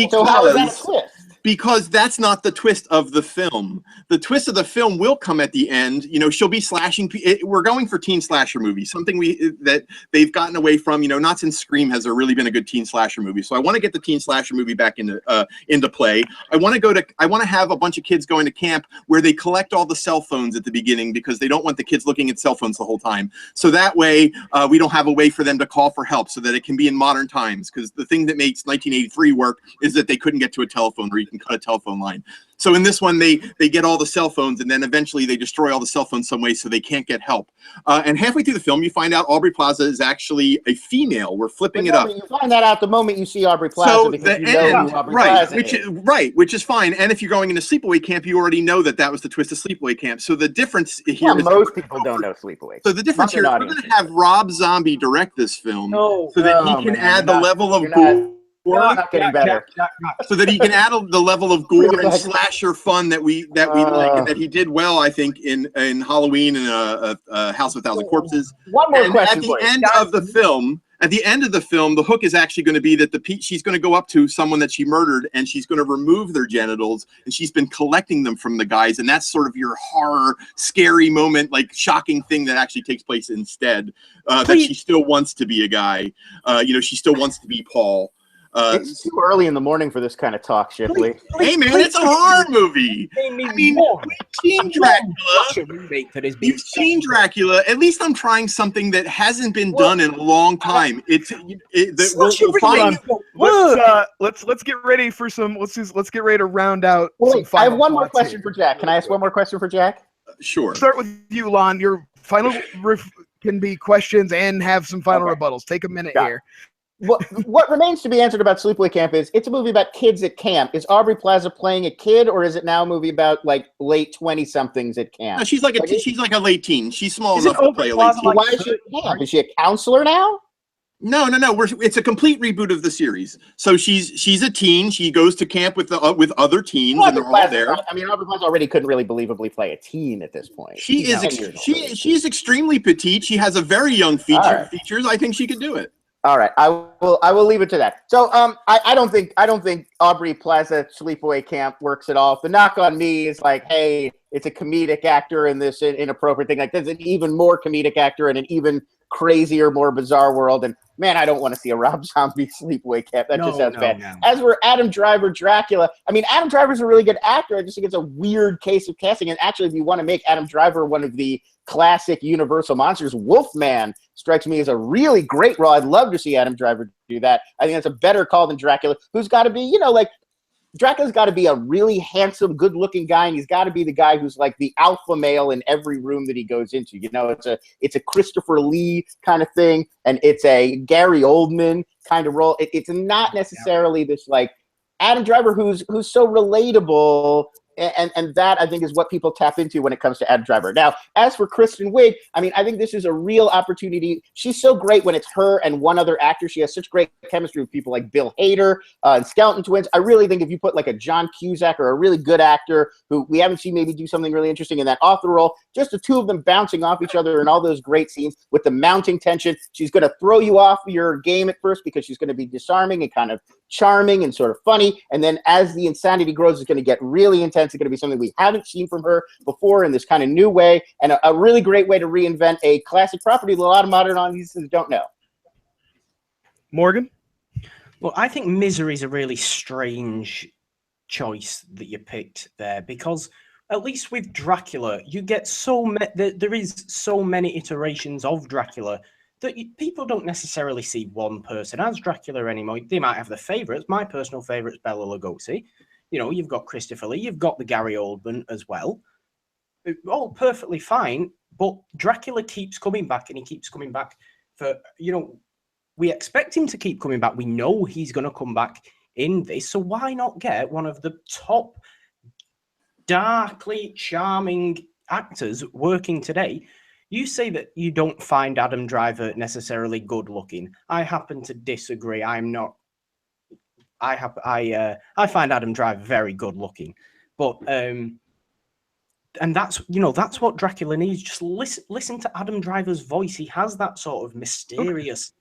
So how is that a twist? Because that's not the twist of the film. The twist of the film will come at the end. You know, she'll be slashing. We're going for teen slasher movies, something that they've gotten away from. You know, not since Scream has there really been a good teen slasher movie. So I want to get the teen slasher movie back into play. I want to have a bunch of kids going to camp where they collect all the cell phones at the beginning because they don't want the kids looking at cell phones the whole time. So that way we don't have a way for them to call for help, so that it can be in modern times. Because the thing that makes 1983 work is that they couldn't get to a telephone, or you can cut a telephone line. So in this one, they get all the cell phones, and then eventually they destroy all the cell phones some way so they can't get help. And halfway through the film, you find out Aubrey Plaza is actually a female. We're flipping it up. You find that out the moment you see Aubrey Plaza, so because you know who Aubrey Plaza is. Which is fine. And if you're going into Sleepaway Camp, you already know that was the twist of Sleepaway Camp. So the difference here is most people don't know Sleepaway Camp. So the difference here, we're going to have Rob Zombie direct this film so that he can add the level of gore. Not getting better. So that he can add the level of gore and slasher fun that we like, and that he did well, I think, in Halloween and House of a Thousand Corpses. One more question at the end of the film. At the end of the film, the hook is actually going to be that she's going to go up to someone that she murdered, and she's going to remove their genitals, and she's been collecting them from the guys, and that's sort of your horror, scary moment, like shocking thing that actually takes place instead. That she still wants to be a guy. You know, she still wants to be Paul. It's too early in the morning for this kind of talk, Shipley. Hey man, it's a horror movie. I mean, we've seen Dracula. You've seen Dracula. At least I'm trying something that hasn't been done in a long time. Let's get ready for some. Let's get ready to round out. I have one more question for Jack. Can I ask one more question for Jack? Sure. Start with you, Lon. Your final can be questions and have some final rebuttals. Take a minute here. What remains to be answered about Sleepaway Camp is it's a movie about kids at camp. Is Aubrey Plaza playing a kid, or is it now a movie about like late 20-somethings at camp? No, she's like a late teen. She's small enough to play a late teen. Why is she at camp? Is she a counselor now? No. It's a complete reboot of the series. So she's a teen. She goes to camp with other teens, and they're all there. I mean, Aubrey Plaza already couldn't really believably play a teen at this point. She's extremely petite. She has a very young features. I think she could do it. All right, I will leave it to that. So I don't think Aubrey Plaza Sleepaway Camp works at all. The knock on me is like, hey, it's a comedic actor in this inappropriate thing. Like, there's an even more comedic actor in an even crazier, more bizarre world. And man, I don't want to see a Rob Zombie Sleepaway Camp. That just sounds bad. No. As for Adam Driver Dracula, I mean, Adam Driver's a really good actor. I just think it's a weird case of casting. And actually, if you want to make Adam Driver one of the classic Universal monsters, Wolfman strikes me as a really great role. I'd love to see Adam Driver do that. I think that's a better call than Dracula, who's got to be, like, Dracula's got to be a really handsome, good-looking guy, and he's got to be the guy who's like the alpha male in every room that he goes into. It's a Christopher Lee kind of thing, and it's a Gary Oldman kind of role. It's not necessarily this like Adam Driver who's so relatable And that, I think, is what people tap into when it comes to Adam Driver. Now, as for Kristen Wiig, I mean, I think this is a real opportunity. She's so great when it's her and one other actor. She has such great chemistry with people like Bill Hader and Skeleton Twins. I really think if you put like a John Cusack or a really good actor who we haven't seen maybe do something really interesting in that author role, just the two of them bouncing off each other in all those great scenes with the mounting tension. She's going to throw you off your game at first because she's going to be disarming and kind of charming and sort of funny. And then as the insanity grows, it's going to get really intense. It's going to be something we haven't seen from her before in this kind of new way, and a really great way to reinvent a classic property that a lot of modern audiences don't know. Morgan? Well, I think Misery is a really strange choice that you picked there, because at least with Dracula, you get there is so many iterations of Dracula that people don't necessarily see one person as Dracula anymore. They might have their favorites. My personal favorite is Bela Lugosi. You know, you've got Christopher Lee, you've got the Gary Oldman as well. All perfectly fine, but Dracula keeps coming back, and he keeps coming back for, you know, we expect him to keep coming back. We know he's going to come back in this, so why not get one of the top darkly charming actors working today? You say that you don't find Adam Driver necessarily good looking. I happen to disagree. I'm not. I find Adam Driver very good looking, but and that's, you know, that's what Dracula needs. Just listen to Adam Driver's voice. He has that sort of mysterious,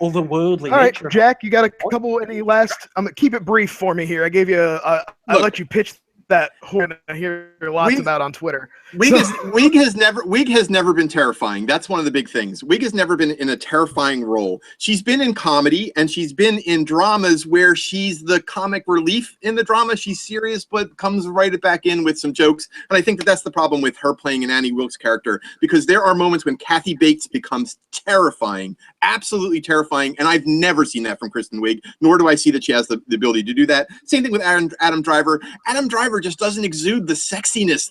otherworldly nature. All right, Jack, you got a couple? Any last? Keep it brief for me here. I gave you. I let you pitch that horn I hear lots about on Twitter. Wiig has never been terrifying. That's one of the big things. Wiig has never been in a terrifying role. She's been in comedy, and she's been in dramas where she's the comic relief in the drama. She's serious, but comes right back in with some jokes. And I think that that's the problem with her playing an Annie Wilkes character, because there are moments when Kathy Bates becomes terrifying, absolutely terrifying. And I've never seen that from Kristen Wiig, nor do I see that she has the ability to do that. Same thing with Adam Driver. Adam Driver just doesn't exude the sexiness,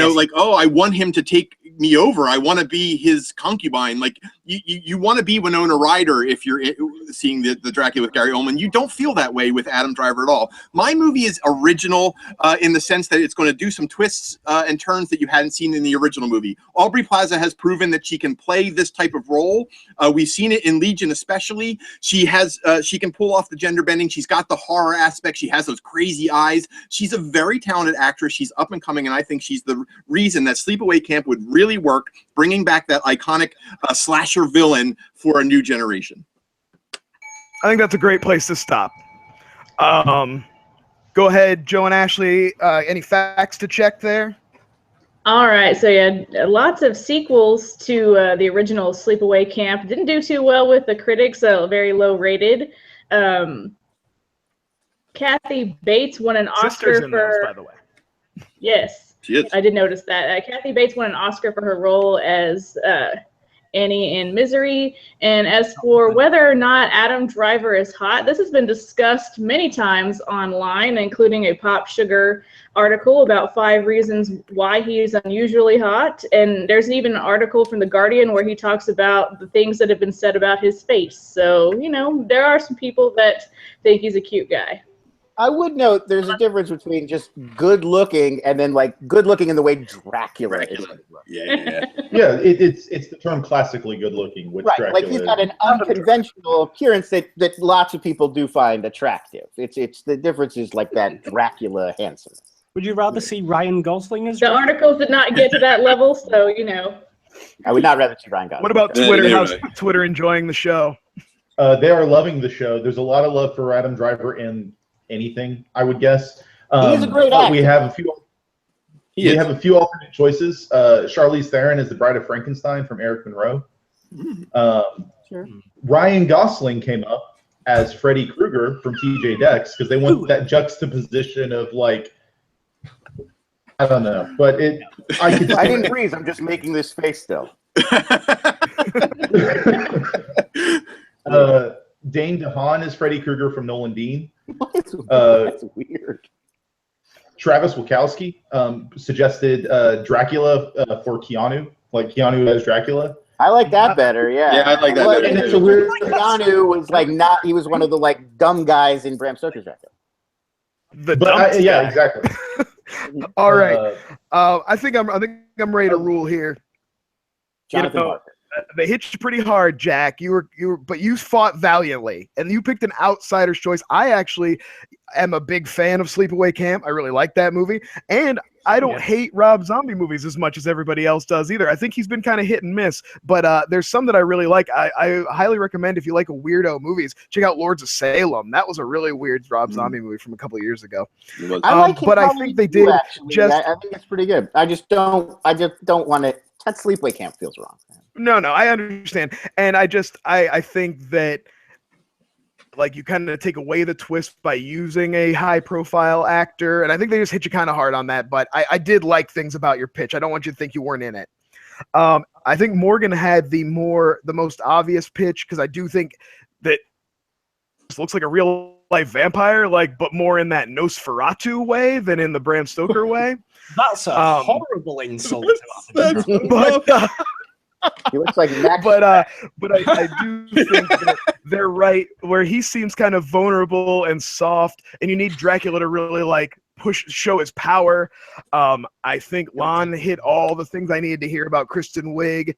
like, oh, I want him to take me over. I want to be his concubine. Like, you want to be Winona Ryder if you're seeing the Dracula with Gary Oldman. You don't feel that way with Adam Driver at all. My movie is original in the sense that it's going to do some twists and turns that you hadn't seen in the original movie. Aubrey Plaza has proven that she can play this type of role. We've seen it in Legion especially. She can pull off the gender bending. She's got the horror aspect. She has those crazy eyes. She's a very talented actress. She's up and coming, and I think she's the reason that Sleepaway Camp would really work, bringing back that iconic slasher villain for a new generation. I think that's a great place to stop. Go ahead, Joe and Ashley. Any facts to check there? All right, so yeah, lots of sequels to the original Sleepaway Camp. Didn't do too well with the critics, very low rated. Kathy Bates won an Oscar for those, by the way. Yes, she is. I did notice that. Kathy Bates won an Oscar for her role as Annie in Misery. And as for whether or not Adam Driver is hot, this has been discussed many times online, including a Pop Sugar article about 5 reasons why he is unusually hot. And there's even an article from The Guardian where he talks about the things that have been said about his face. So, you know, there are some people that think he's a cute guy. I would note there's a difference between just good looking and then like good looking in the way Dracula is. Yeah. Yeah, it's the term classically good looking, which Right, Dracula like he's got an unconventional appearance that lots of people do find attractive. It's the difference is like that Dracula handsome. Would you rather see Ryan Gosling as The articles did not get to that level, so, you know. I would not rather see Ryan Gosling. What about Twitter? How's Twitter enjoying the show? They are loving the show. There's a lot of love for Adam Driver in anything, I would guess. He's a great actor. We have a few alternate choices. Charlize Theron is the Bride of Frankenstein from Eric Monroe. Sure. Ryan Gosling came up as Freddy Krueger from TJ Dex because they want that juxtaposition of like, I don't know, but I didn't freeze. I'm just making this face still. Dane DeHaan is Freddy Krueger from Nolan Dean. That's weird. Travis Wachowski suggested Dracula for Keanu, like Keanu as Dracula. I like that better, yeah. Yeah, I like that better. And it's a weird Keanu was like not. He was one of the like dumb guys in Bram Stoker's Dracula. Yeah, exactly. All right. I think I'm ready to rule here. Jonathan Harker. They hit you pretty hard, Jack. But you fought valiantly, and you picked an outsider's choice. I actually am a big fan of Sleepaway Camp. I really like that movie, and I don't hate Rob Zombie movies as much as everybody else does either. I think he's been kind of hit and miss, but there's some that I really like. I highly recommend if you like weirdo movies, check out Lords of Salem. That was a really weird Rob Zombie movie from a couple of years ago. I like but I think they did. Actually. I think it's pretty good. I just don't want it. That Sleepaway Camp feels wrong. No, I understand. And I think that like you kind of take away the twist by using a high profile actor. And I think they just hit you kind of hard on that. But I did like things about your pitch. I don't want you to think you weren't in it. I think Morgan had the most obvious pitch, because I do think that this looks like a real life vampire, but more in that Nosferatu way than in the Bram Stoker way. That's a horrible insult. But he looks like Max. But I do think that they're right where he seems kind of vulnerable and soft, and you need Dracula to really show his power. I think Lon hit all the things I needed to hear about Kristen Wiig.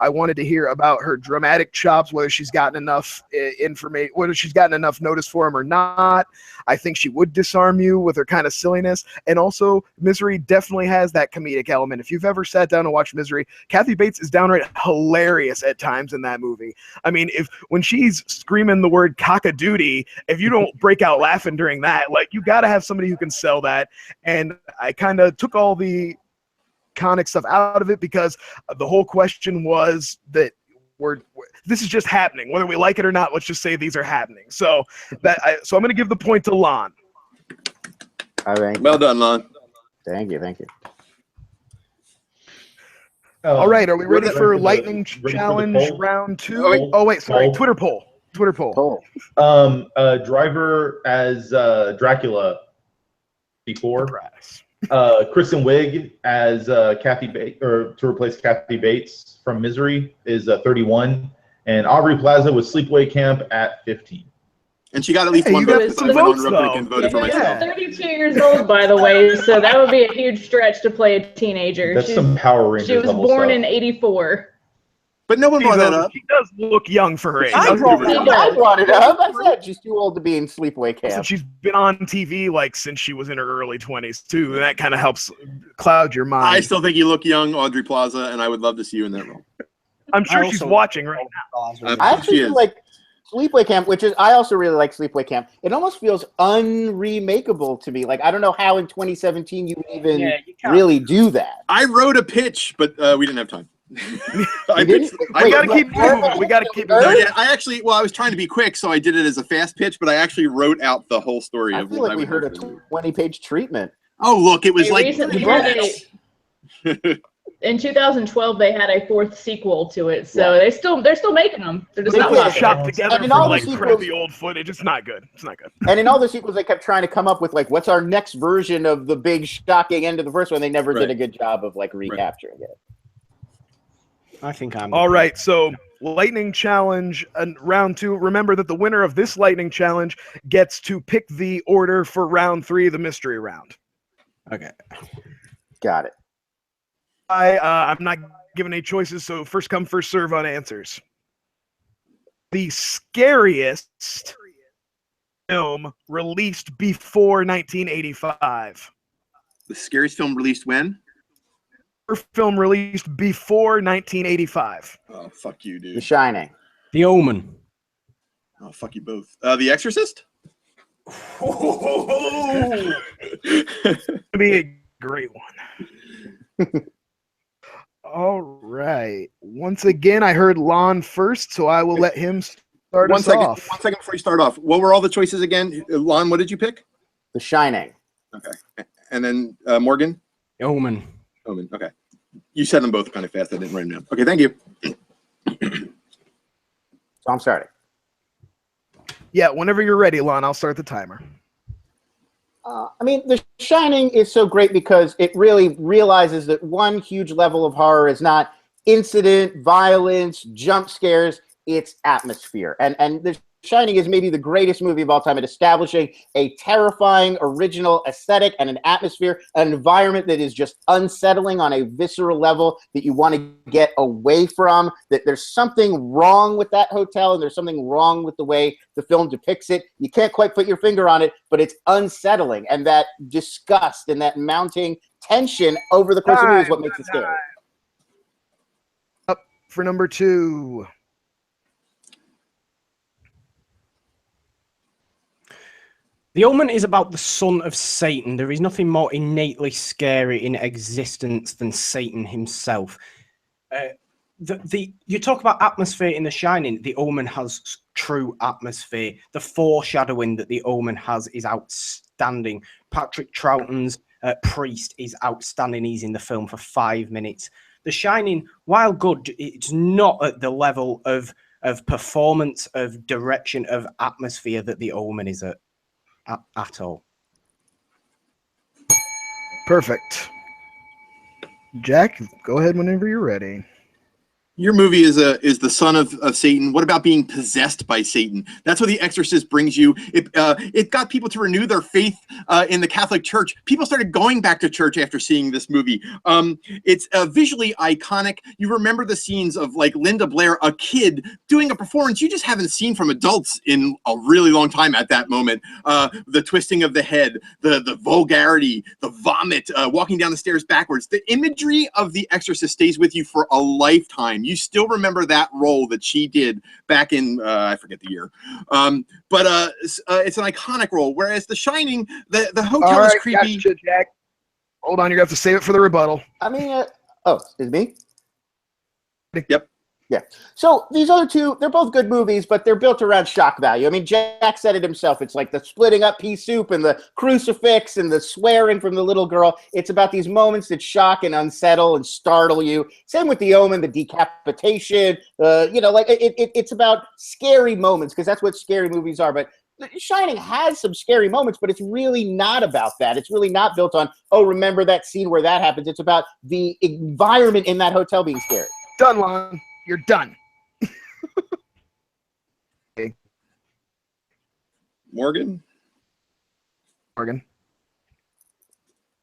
I wanted to hear about her dramatic chops, whether she's gotten enough information, whether she's gotten enough notice for him or not. I think she would disarm you with her kind of silliness. And also, Misery definitely has that comedic element. If you've ever sat down and watched Misery, Kathy Bates is downright hilarious at times in that movie. I mean, when she's screaming the word cock-a-doodle, if you don't break out laughing during that, you got to have somebody who can sell that. And I kind of took all the iconic stuff out of it, because the whole question was that this is just happening, whether we like it or not. Let's just say these are happening. So I'm going to give the point to Lon. Well done, Lon. Thank you. All right, are we ready for Lightning Challenge round 2? Oh wait, sorry, Twitter poll. Driver as Dracula before. Kristen Wiig as Kathy Bates, or to replace Kathy Bates from Misery, is 31, and Aubrey Plaza with Sleepaway Camp at 15. And she got at least one vote. Some votes, voted for myself. 32 years old, by the way, so that would be a huge stretch to play a teenager. That's some Power Rangers. She was born in '84. But no one brought that up. She does look young for her age. I brought it up. I said she's too old to be in Sleepaway Camp. Listen, she's been on TV since she was in her early 20s too, and that kind of helps cloud your mind. I still think you look young, Aubrey Plaza, and I would love to see you in that role. I'm sure she's watching right now. I actually feel like Sleepaway Camp, I also really like Sleepaway Camp. It almost feels unremakeable to me. I don't know how in 2017 you would even really do that. I wrote a pitch, but we didn't have time. We got to keep moving. We got to keep moving. Yeah, I was trying to be quick, so I did it as a fast pitch, but I actually wrote out the whole story. I feel like we heard a 20-page treatment. Oh, look, it was in 2012, they had a 4th sequel to it, so they're still making them. They're just not chopped together from crappy old footage. It's not good. And in all the sequels, they kept trying to come up with what's our next version of the big shocking end of the first one. They never did a good job of recapturing it. I think I'm all right. So Lightning Challenge round 2. Remember that the winner of this Lightning Challenge gets to pick the order for round 3, the mystery round. Okay. Got it. I'm not giving any choices, so first come, first serve on answers. The scariest film released before 1985. The scariest film released when? Film released before 1985. Oh, fuck you, dude. The Shining. The Omen. Oh, fuck you both. The Exorcist? It'll be a great one. All right. Once again, I heard Lon first, so I will let him start us off. 1 second before you start off. What were all the choices again? Lon, what did you pick? The Shining. Okay. And then Morgan? Omen. Omen. Okay. You said them both kind of fast. I didn't write them down. Okay, thank you. So I'm starting. Yeah, whenever you're ready, Lon, I'll start the timer. The Shining is so great because it really realizes that one huge level of horror is not incident, violence, jump scares. It's atmosphere. And there's Shining is maybe the greatest movie of all time at establishing a terrifying, original aesthetic and an atmosphere, an environment that is just unsettling on a visceral level that you want to get away from, that there's something wrong with that hotel and there's something wrong with the way the film depicts it. You can't quite put your finger on it, but it's unsettling. And that disgust and that mounting tension over the course of the movie is what makes it scary. Up for number 2. The Omen is about the son of Satan. There is nothing more innately scary in existence than Satan himself. You talk about atmosphere in The Shining. The Omen has true atmosphere. The foreshadowing that The Omen has is outstanding. Patrick Troughton's priest is outstanding. He's in the film for 5 minutes. The Shining, while good, it's not at the level of performance, of direction, of atmosphere that The Omen is at all. Perfect. Jack, go ahead whenever you're ready. Your movie is the son of Satan. What about being possessed by Satan? That's what The Exorcist brings you. It got people to renew their faith in the Catholic Church. People started going back to church after seeing this movie. It's visually iconic. You remember the scenes of like Linda Blair, a kid, doing a performance you just haven't seen from adults in a really long time at that moment. The twisting of the head, the vulgarity, the vomit, walking down the stairs backwards. The imagery of The Exorcist stays with you for a lifetime. You still remember that role that she did back in, I forget the year. But it's an iconic role, whereas The Shining, the hotel is creepy. Gotcha, Jack. Hold on, you're going to have to save it for the rebuttal. I mean, oh, is me? Yep. Yeah. So these other two, they're both good movies, but they're built around shock value. I mean, Jack said it himself. It's like the splitting up pea soup and the crucifix and the swearing from the little girl. It's about these moments that shock and unsettle and startle you. Same with The Omen, the decapitation. It's about scary moments because that's what scary movies are. But Shining has some scary moments, but it's really not about that. It's really not built on, oh, remember that scene where that happens. It's about the environment in that hotel being scary. Done, Lon. You're done. Okay. Morgan?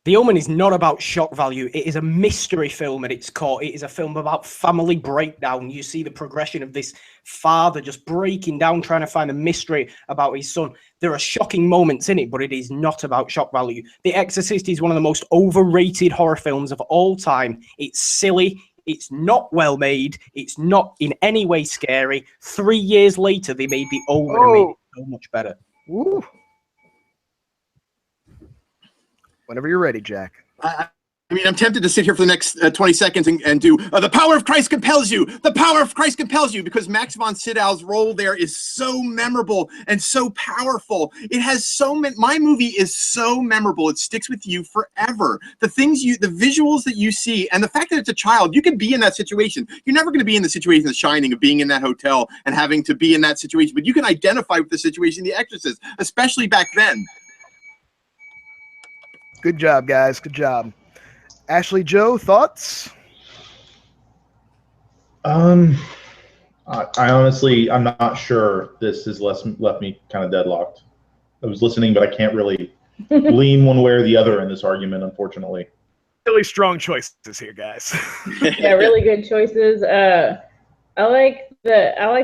The Omen is not about shock value. It is a mystery film at its core. It is a film about family breakdown. You see the progression of this father just breaking down, trying to find a mystery about his son. There are shocking moments in it, but it is not about shock value. The Exorcist is one of the most overrated horror films of all time. It's silly. It's not well made. It's not in any way scary. 3 years later, they made The Omen and made it so much better. Woo. Whenever you're ready, Jack. I mean, I'm tempted to sit here for the next 20 seconds and do the power of Christ compels you. The power of Christ compels you, because Max von Sydow's role there is so memorable and so powerful. It has so many. My movie is so memorable. It sticks with you forever. The visuals that you see, and the fact that it's a child, you can be in that situation. You're never going to be in the situation of Shining, of being in that hotel and having to be in that situation, but you can identify with the situation in The Exorcist, especially back then. Good job, guys. Good job. Ashley, Joe, thoughts? I honestly, I'm not sure. This has left me kind of deadlocked. I was listening, but I can't really lean one way or the other in this argument, unfortunately. Really strong choices here, guys. Yeah, really good choices. I like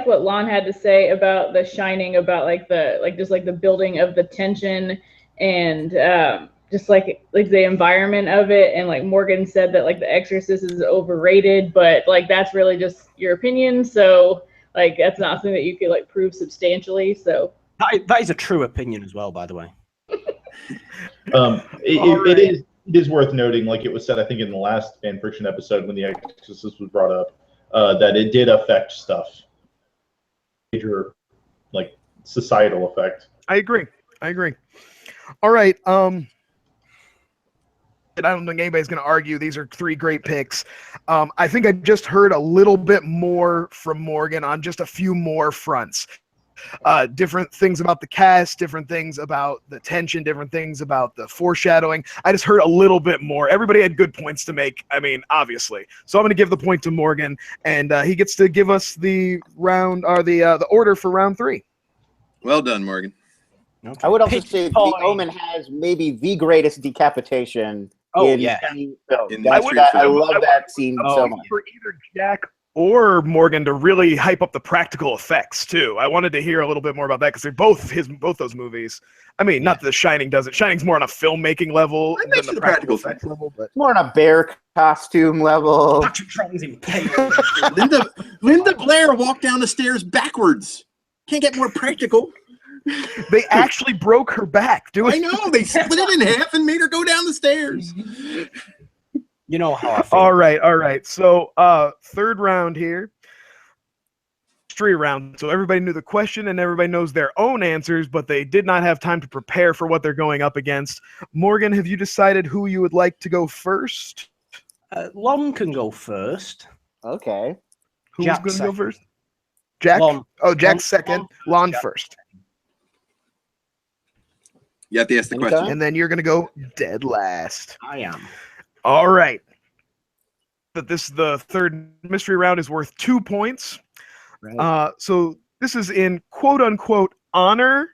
what Lon had to say about The Shining, about the building of the tension and just like the environment of it. And like Morgan said that like The Exorcist is overrated, but like that's really just your opinion. So like that's not something that you could like prove substantially. So that is a true opinion as well, by the way. It is worth noting, like it was said, I think in the last Fan Friction episode when The Exorcist was brought up, that it did affect stuff. Major like societal effect. I agree. All right. I don't think anybody's going to argue. These are three great picks. I think I just heard a little bit more from Morgan on just a few more fronts. Different things about the cast, different things about the tension, different things about the foreshadowing. I just heard a little bit more. Everybody had good points to make, I mean, obviously. So I'm going to give the point to Morgan, and he gets to give us the round, or the order for round 3. Well done, Morgan. Okay. I would also Pitch say point. The Omen has maybe the greatest decapitation Oh, in yeah. any film. In the That's history of that, I film. love that scene so much. For either Jack or Morgan to really hype up the practical effects too. I wanted to hear a little bit more about that because they're both those movies. I mean, not that The Shining does it. Shining's more on a filmmaking level I than mentioned the the practical practical effects level, but More on a bear costume level. Patrick Troughton's impaled. Linda Blair walked down the stairs backwards. Can't get more practical. they actually broke her back doing I know. They split it in half and made her go down the stairs. You know how I feel. All right. So, third round here. Mystery round. So everybody knew the question and everybody knows their own answers, but they did not have time to prepare for what they're going up against. Morgan, have you decided who you would like to go first? Lon can go first. Okay. Who's Jack going to go second. first? Jack? Lon. Oh, Jack's Lon second. first, Lon Jack. first. You have to ask the Anytime? question. And then you're going to go dead last. I am. All right. But the third mystery round is worth 2 points. Right. So this is in quote unquote honor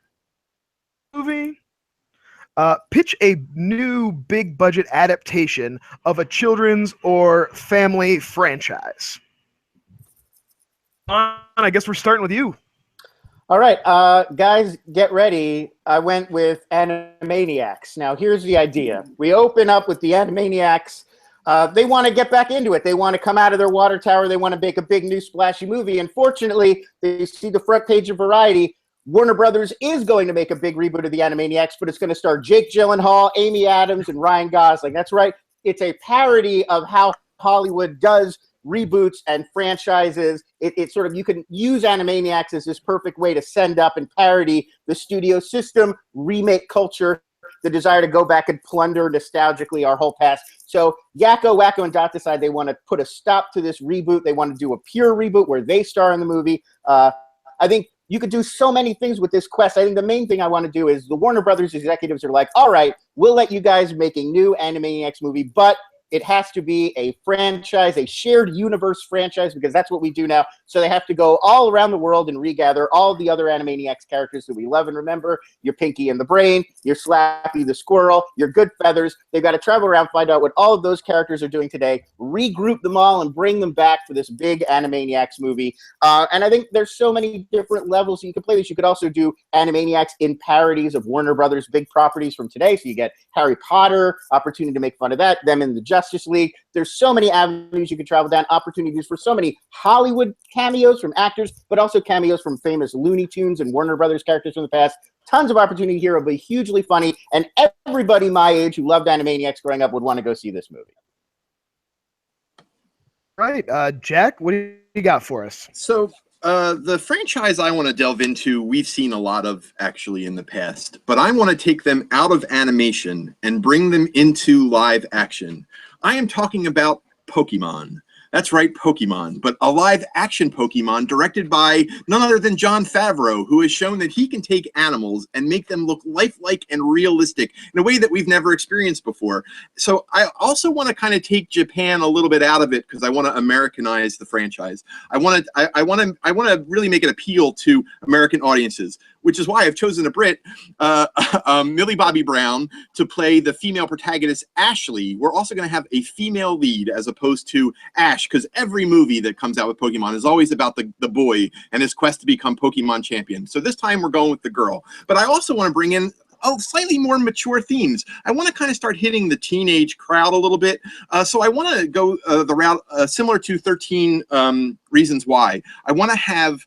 movie. Pitch a new big budget adaptation of a children's or family franchise. I guess we're starting with you. All right, guys, get ready. I went with Animaniacs. Now, here's the idea. We open up with the Animaniacs. They want to get back into it. They want to come out of their water tower. They want to make a big, new, splashy movie. Unfortunately, they see the front page of Variety. Warner Brothers is going to make a big reboot of the Animaniacs, but it's going to star Jake Gyllenhaal, Amy Adams, and Ryan Gosling. That's right. It's a parody of how Hollywood does reboots and franchises. It's sort of, you can use Animaniacs as this perfect way to send up and parody the studio system, remake culture, the desire to go back and plunder nostalgically our whole past. So Yakko, Wacko, and Dot decide they want to put a stop to this reboot. They want to do a pure reboot where they star in the movie. I think you could do so many things with this quest. I think the main thing I want to do is the Warner Brothers executives are like, all right, we'll let you guys make a new Animaniacs movie, but it has to be a franchise, a shared universe franchise, because that's what we do now. So they have to go all around the world and regather all the other Animaniacs characters that we love and remember. Your Pinky and the Brain, your Slappy the Squirrel, your Good Feathers. They've got to travel around, find out what all of those characters are doing today, regroup them all, and bring them back for this big Animaniacs movie. And I think there's so many different levels you could play this. You could also do Animaniacs in parodies of Warner Brothers' big properties from today. So you get Harry Potter, opportunity to make fun of that, them in the Justice League. There's so many avenues you can travel down, opportunities for so many Hollywood cameos from actors, but also cameos from famous Looney Tunes and Warner Brothers characters from the past. Tons of opportunity here. It'll be hugely funny, and everybody my age who loved Animaniacs growing up would want to go see this movie. Right. Jack, what do you got for us? So the franchise I want to delve into, we've seen a lot of actually in the past, but I want to take them out of animation and bring them into live action. I am talking about Pokemon. That's right, Pokemon, but a live action Pokemon directed by none other than Jon Favreau, who has shown that he can take animals and make them look lifelike and realistic in a way that we've never experienced before. So I also want to kind of take Japan a little bit out of it because I want to Americanize the franchise. I want to really make it appeal to American audiences, which is why I've chosen a Brit, Millie Bobby Brown, to play the female protagonist, Ashley. We're also going to have a female lead as opposed to Ash, because every movie that comes out with Pokemon is always about the boy and his quest to become Pokemon champion. So this time we're going with the girl. But I also want to bring in slightly more mature themes. I want to kind of start hitting the teenage crowd a little bit. So I want to go the route similar to 13 Reasons Why. I want to have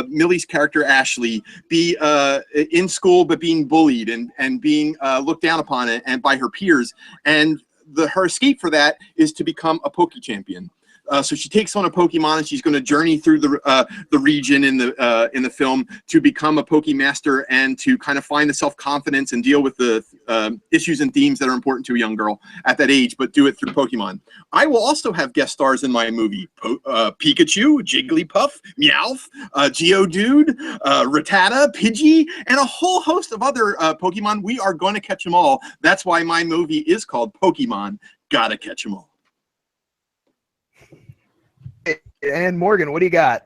Millie's character, Ashley, be in school but being bullied and being looked down upon and by her peers. And her escape for that is to become a Poke champion. So she takes on a Pokemon and she's going to journey through the region in the film to become a Pokemaster and to kind of find the self-confidence and deal with the issues and themes that are important to a young girl at that age, but do it through Pokemon. I will also have guest stars in my movie: Pikachu, Jigglypuff, Meowth, Geodude, Rattata, Pidgey, and a whole host of other Pokemon. We are going to catch them all. That's why my movie is called Pokemon. Gotta catch them all. And Morgan, what do you got?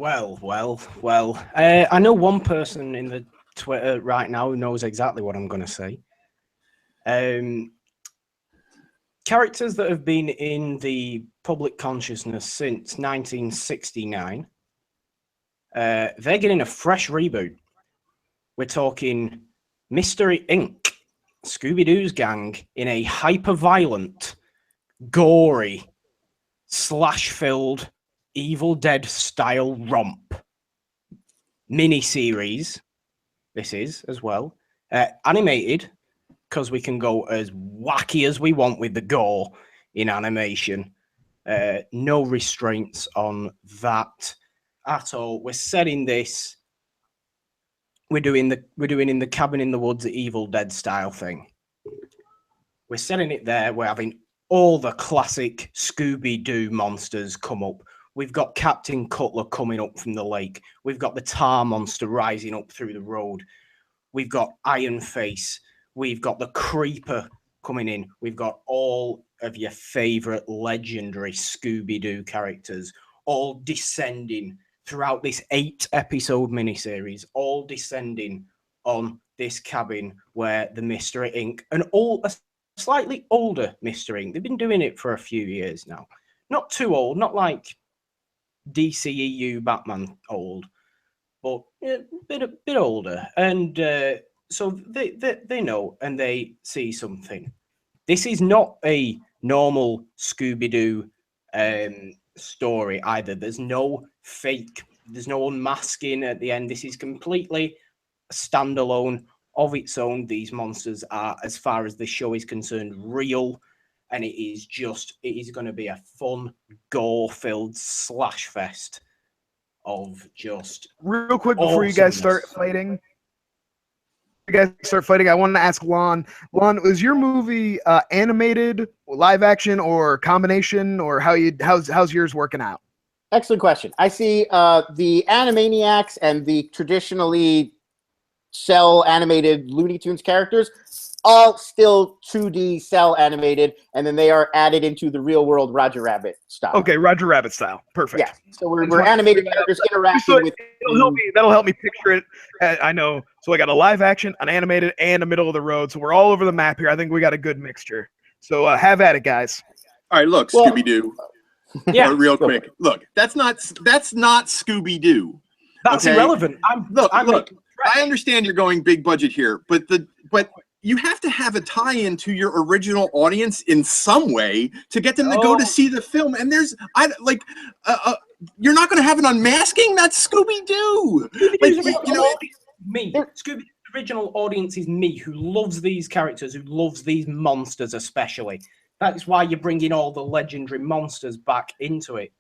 Well. I know one person in the Twitter right now who knows exactly what I'm going to say. Characters that have been in the public consciousness since 1969, they're getting a fresh reboot. We're talking Mystery Inc., Scooby-Doo's gang, in a hyper-violent, gory, slash-filled, Evil Dead-style romp. Mini-series, this is, as well. Animated, because we can go as wacky as we want with the gore in animation. No restraints on that at all. We're setting this. We're doing in the cabin in the woods, the Evil Dead style thing. We're setting it there. We're having all the classic Scooby-Doo monsters come up. We've got Captain Cutler coming up from the lake. We've got the tar monster rising up through the road. We've got Iron Face. We've got the Creeper coming in. We've got all of your favorite legendary Scooby-Doo characters all descending throughout this 8-episode miniseries, all descending on this cabin where the Mystery Inc. a slightly older Mystery Inc. They've been doing it for a few years now. Not too old, not like DCEU Batman old, but a bit older. And so they know and they see something. This is not a normal Scooby-Doo story either. There's no fake, there's no unmasking at the end. This is completely standalone of its own. These monsters are, as far as the show is concerned, real, and it is going to be a fun, gore-filled slash fest of just real quick before you guys start fighting. I want to ask Lon. Lon, was your movie animated, live action, or combination, or how's yours working out? Excellent question. I see the Animaniacs and the traditionally cell animated Looney Tunes characters all still 2D cell animated, and then they are added into the real world Roger Rabbit style. Okay, Roger Rabbit style. Perfect. Yeah. So we're animated characters interacting with. That'll help me picture it. I know. So I got a live action, an animated, and a middle of the road. So we're all over the map here. I think we got a good mixture. So have at it, guys. All right, look, Scooby-Doo. Yeah, real quick. Look, that's not Scooby-Doo. That's okay? irrelevant. Look. I understand you're going big budget here, but you have to have a tie-in to your original audience in some way to get them to go to see the film. And you're not going to have an unmasking. That's Scooby-Doo. Me. Scooby-Doo's original audience is me, who loves these characters, who loves these monsters especially. That's why you're bringing all the legendary monsters back into it.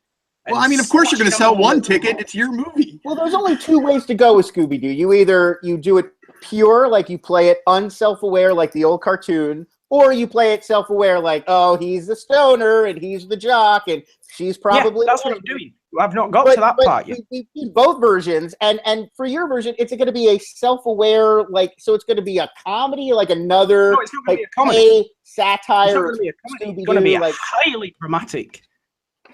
Well, I mean, of course you're going to sell one ticket. It's your movie. Well, there's only two ways to go with Scooby-Doo. You do it pure, like you play it unself-aware, like the old cartoon, or you play it self-aware, like, oh, he's the stoner and he's the jock and she's probably. Yeah, that's what I'm doing. I've not got to that part yet. We did both versions, and for your version, it's going to be a self-aware, so it's going to to be a comedy, like another satire. It's going to be highly dramatic.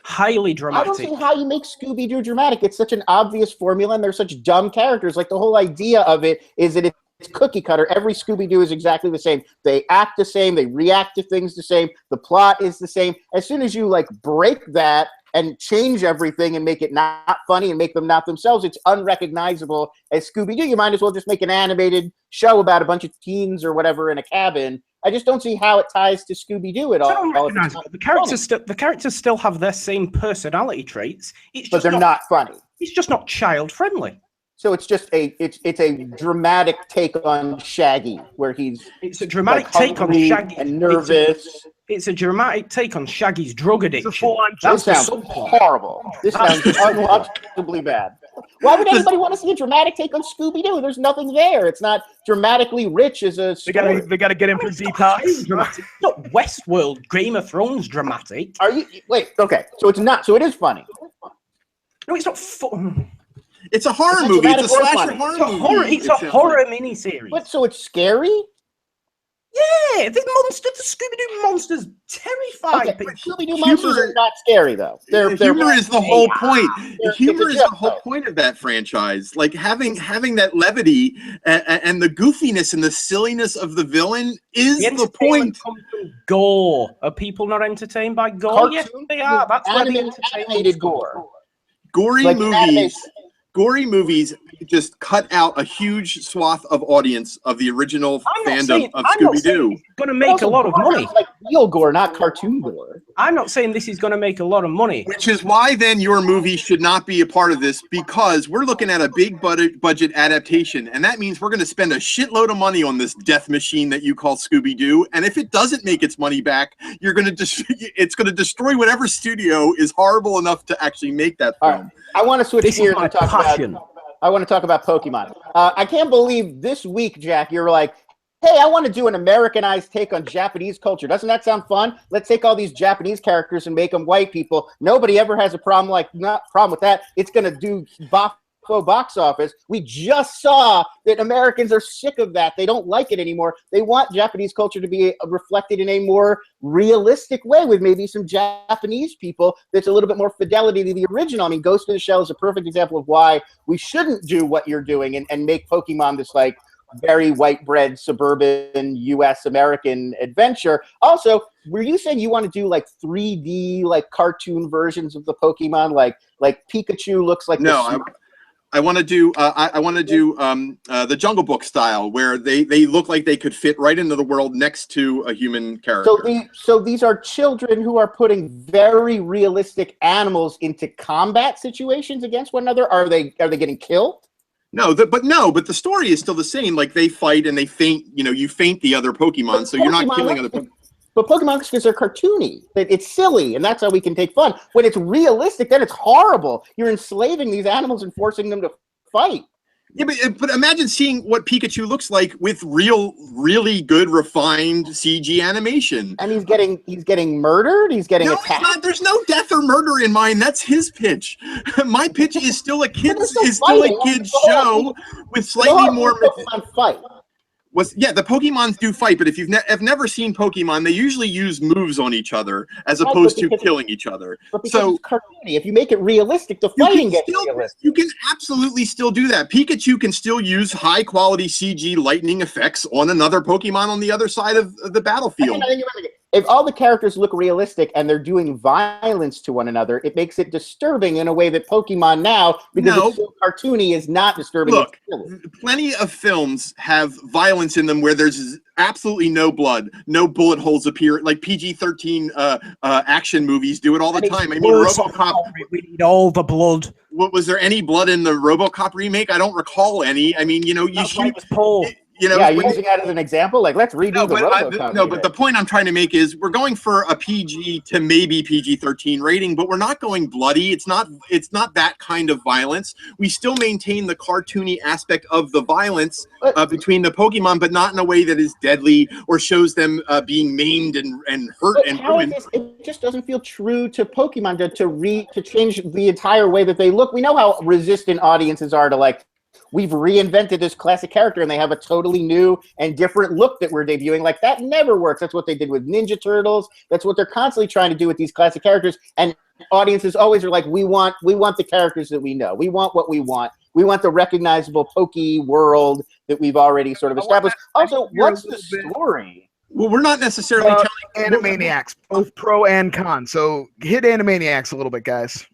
Highly dramatic. I don't see how you make Scooby-Doo dramatic. It's such an obvious formula, and they're such dumb characters. Like, the whole idea of it is that it's cookie cutter. Every Scooby-Doo is exactly the same. They act the same. They react to things the same. The plot is the same. As soon as you break that and change everything and make it not funny and make them not themselves, it's unrecognizable as Scooby-Doo. You might as well just make an animated show about a bunch of teens or whatever in a cabin. I just don't see how it ties to Scooby-Doo at all. The characters still have their same personality traits. But they're not funny. It's just not child friendly. So it's just it's a dramatic take on Shaggy, where it's a dramatic take on Shaggy and nervous. It's a dramatic take on Shaggy's drug addiction. This sounds horrible. This sounds unwatchably bad. Why would anybody want to see a dramatic take on Scooby-Doo? There's nothing there. It's not dramatically rich as a story. They got to get him for detox. It's not Westworld, Game of Thrones dramatic. Okay. So it's not. So it is funny. No, it's not fun. It's a horror movie. It's a slasher horror movie. It's a horror miniseries. So it's scary? Yeah, the Scooby-Doo monsters terrify Okay, people. Scooby-Doo monsters are not scary though. Humor is the whole point. Humor is the whole though. point of that franchise. Like having that levity and the goofiness and the silliness of the villain is the point. Comes from gore. Are people not entertained by gore? Yes, they are. That's where the animated gore. Gory movies just cut out a huge swath of audience of the original fandom of Scooby-Doo. It's going to make a lot of money. Like real gore, not cartoon gore. I'm not saying this is going to make a lot of money. Which is why then your movie should not be a part of this, because we're looking at a big budget adaptation, and that means we're going to spend a shitload of money on this death machine that you call Scooby-Doo, and if it doesn't make its money back, it's going to destroy whatever studio is horrible enough to actually make that film. Right. I want to switch gears and talk about Pokemon. I can't believe this week, Jack, you're like, hey, I want to do an Americanized take on Japanese culture. Doesn't that sound fun? Let's take all these Japanese characters and make them white people. Nobody ever has a problem with that. It's going to do box office. We just saw that Americans are sick of that. They don't like it anymore. They want Japanese culture to be reflected in a more realistic way with maybe some Japanese people that's a little bit more fidelity to the original. I mean, Ghost in the Shell is a perfect example of why we shouldn't do what you're doing and make Pokemon this like very white bread suburban US American adventure. Also, were you saying you want to do like 3D like cartoon versions of the Pokemon, like Pikachu looks like I want to do the Jungle Book style, where they look like they could fit right into the world next to a human character. So these are children who are putting very realistic animals into combat situations against one another. Are they getting killed? No, but the story is still the same. Like they fight and they faint. You faint the other Pokemon, so you're not killing other Pokemon. But Pokemon because they're cartoony. It's silly, and that's how we can take fun. When it's realistic, then it's horrible. You're enslaving these animals and forcing them to fight. Yeah, but imagine seeing what Pikachu looks like with really good, refined CG animation. And he's getting murdered. He's getting attacked. He's not. There's no death or murder in mine. That's his pitch. My pitch is still a kid's show with slightly more Pokemon fight. The Pokemons do fight, but if you've never seen Pokemon, they usually use moves on each other as opposed to killing each other. But because it's cartoony, if you make it realistic, the fighting gets realistic. You can absolutely still do that. Pikachu can still use high quality CG lightning effects on another Pokemon on the other side of the battlefield. If all the characters look realistic and they're doing violence to one another, it makes it disturbing in a way that Pokemon now, because it's so cartoony, is not disturbing. Look, plenty of films have violence in them where there's absolutely no blood, no bullet holes appear, like PG-13 action movies do it all the time. I mean, RoboCop. We need all the blood. Was there any blood in the RoboCop remake? I don't recall any. I mean, you shoot. You're using that as an example. Like, let's redo the RoboCop. But the point I'm trying to make is we're going for a PG to maybe PG-13 rating, but we're not going bloody. It's not that kind of violence. We still maintain the cartoony aspect of the violence between the Pokemon, but not in a way that is deadly or shows them being maimed and hurt and ruined. It just doesn't feel true to Pokemon to change the entire way that they look. We know how resistant audiences are to like, we've reinvented this classic character and they have a totally new and different look that we're debuting. Like, that never works. That's what they did with Ninja Turtles. That's what they're constantly trying to do with these classic characters. And audiences always are like, we want the characters that we know. We want what we want. We want the recognizable Poke world that we've already sort of established. Also, what's the story? Well, we're not necessarily telling Animaniacs, both pro and con. So hit Animaniacs a little bit, guys.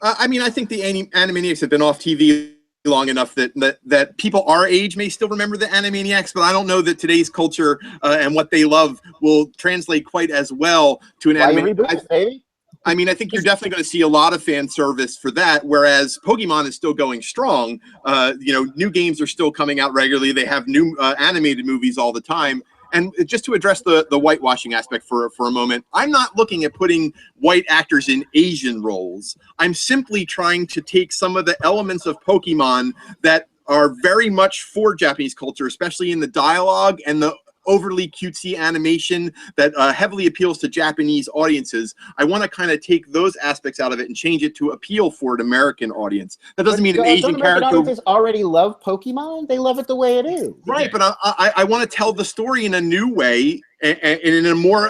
I mean, I think the Animaniacs have been off TV long enough that people our age may still remember the Animaniacs, but I don't know that today's culture and what they love will translate quite as well to an Animaniacs. I mean, I think you're definitely going to see a lot of fan service for that, whereas Pokemon is still going strong. New games are still coming out regularly. They have new animated movies all the time. And just to address the whitewashing aspect for a moment, I'm not looking at putting white actors in Asian roles. I'm simply trying to take some of the elements of Pokemon that are very much for Japanese culture, especially in the dialogue and the overly cutesy animation that heavily appeals to Japanese audiences. I want to kind of take those aspects out of it and change it to appeal for an American audience. That doesn't mean an Asian character. Audiences already love Pokemon. They love it the way it is. Right, but I want to tell the story in a new way, and in a more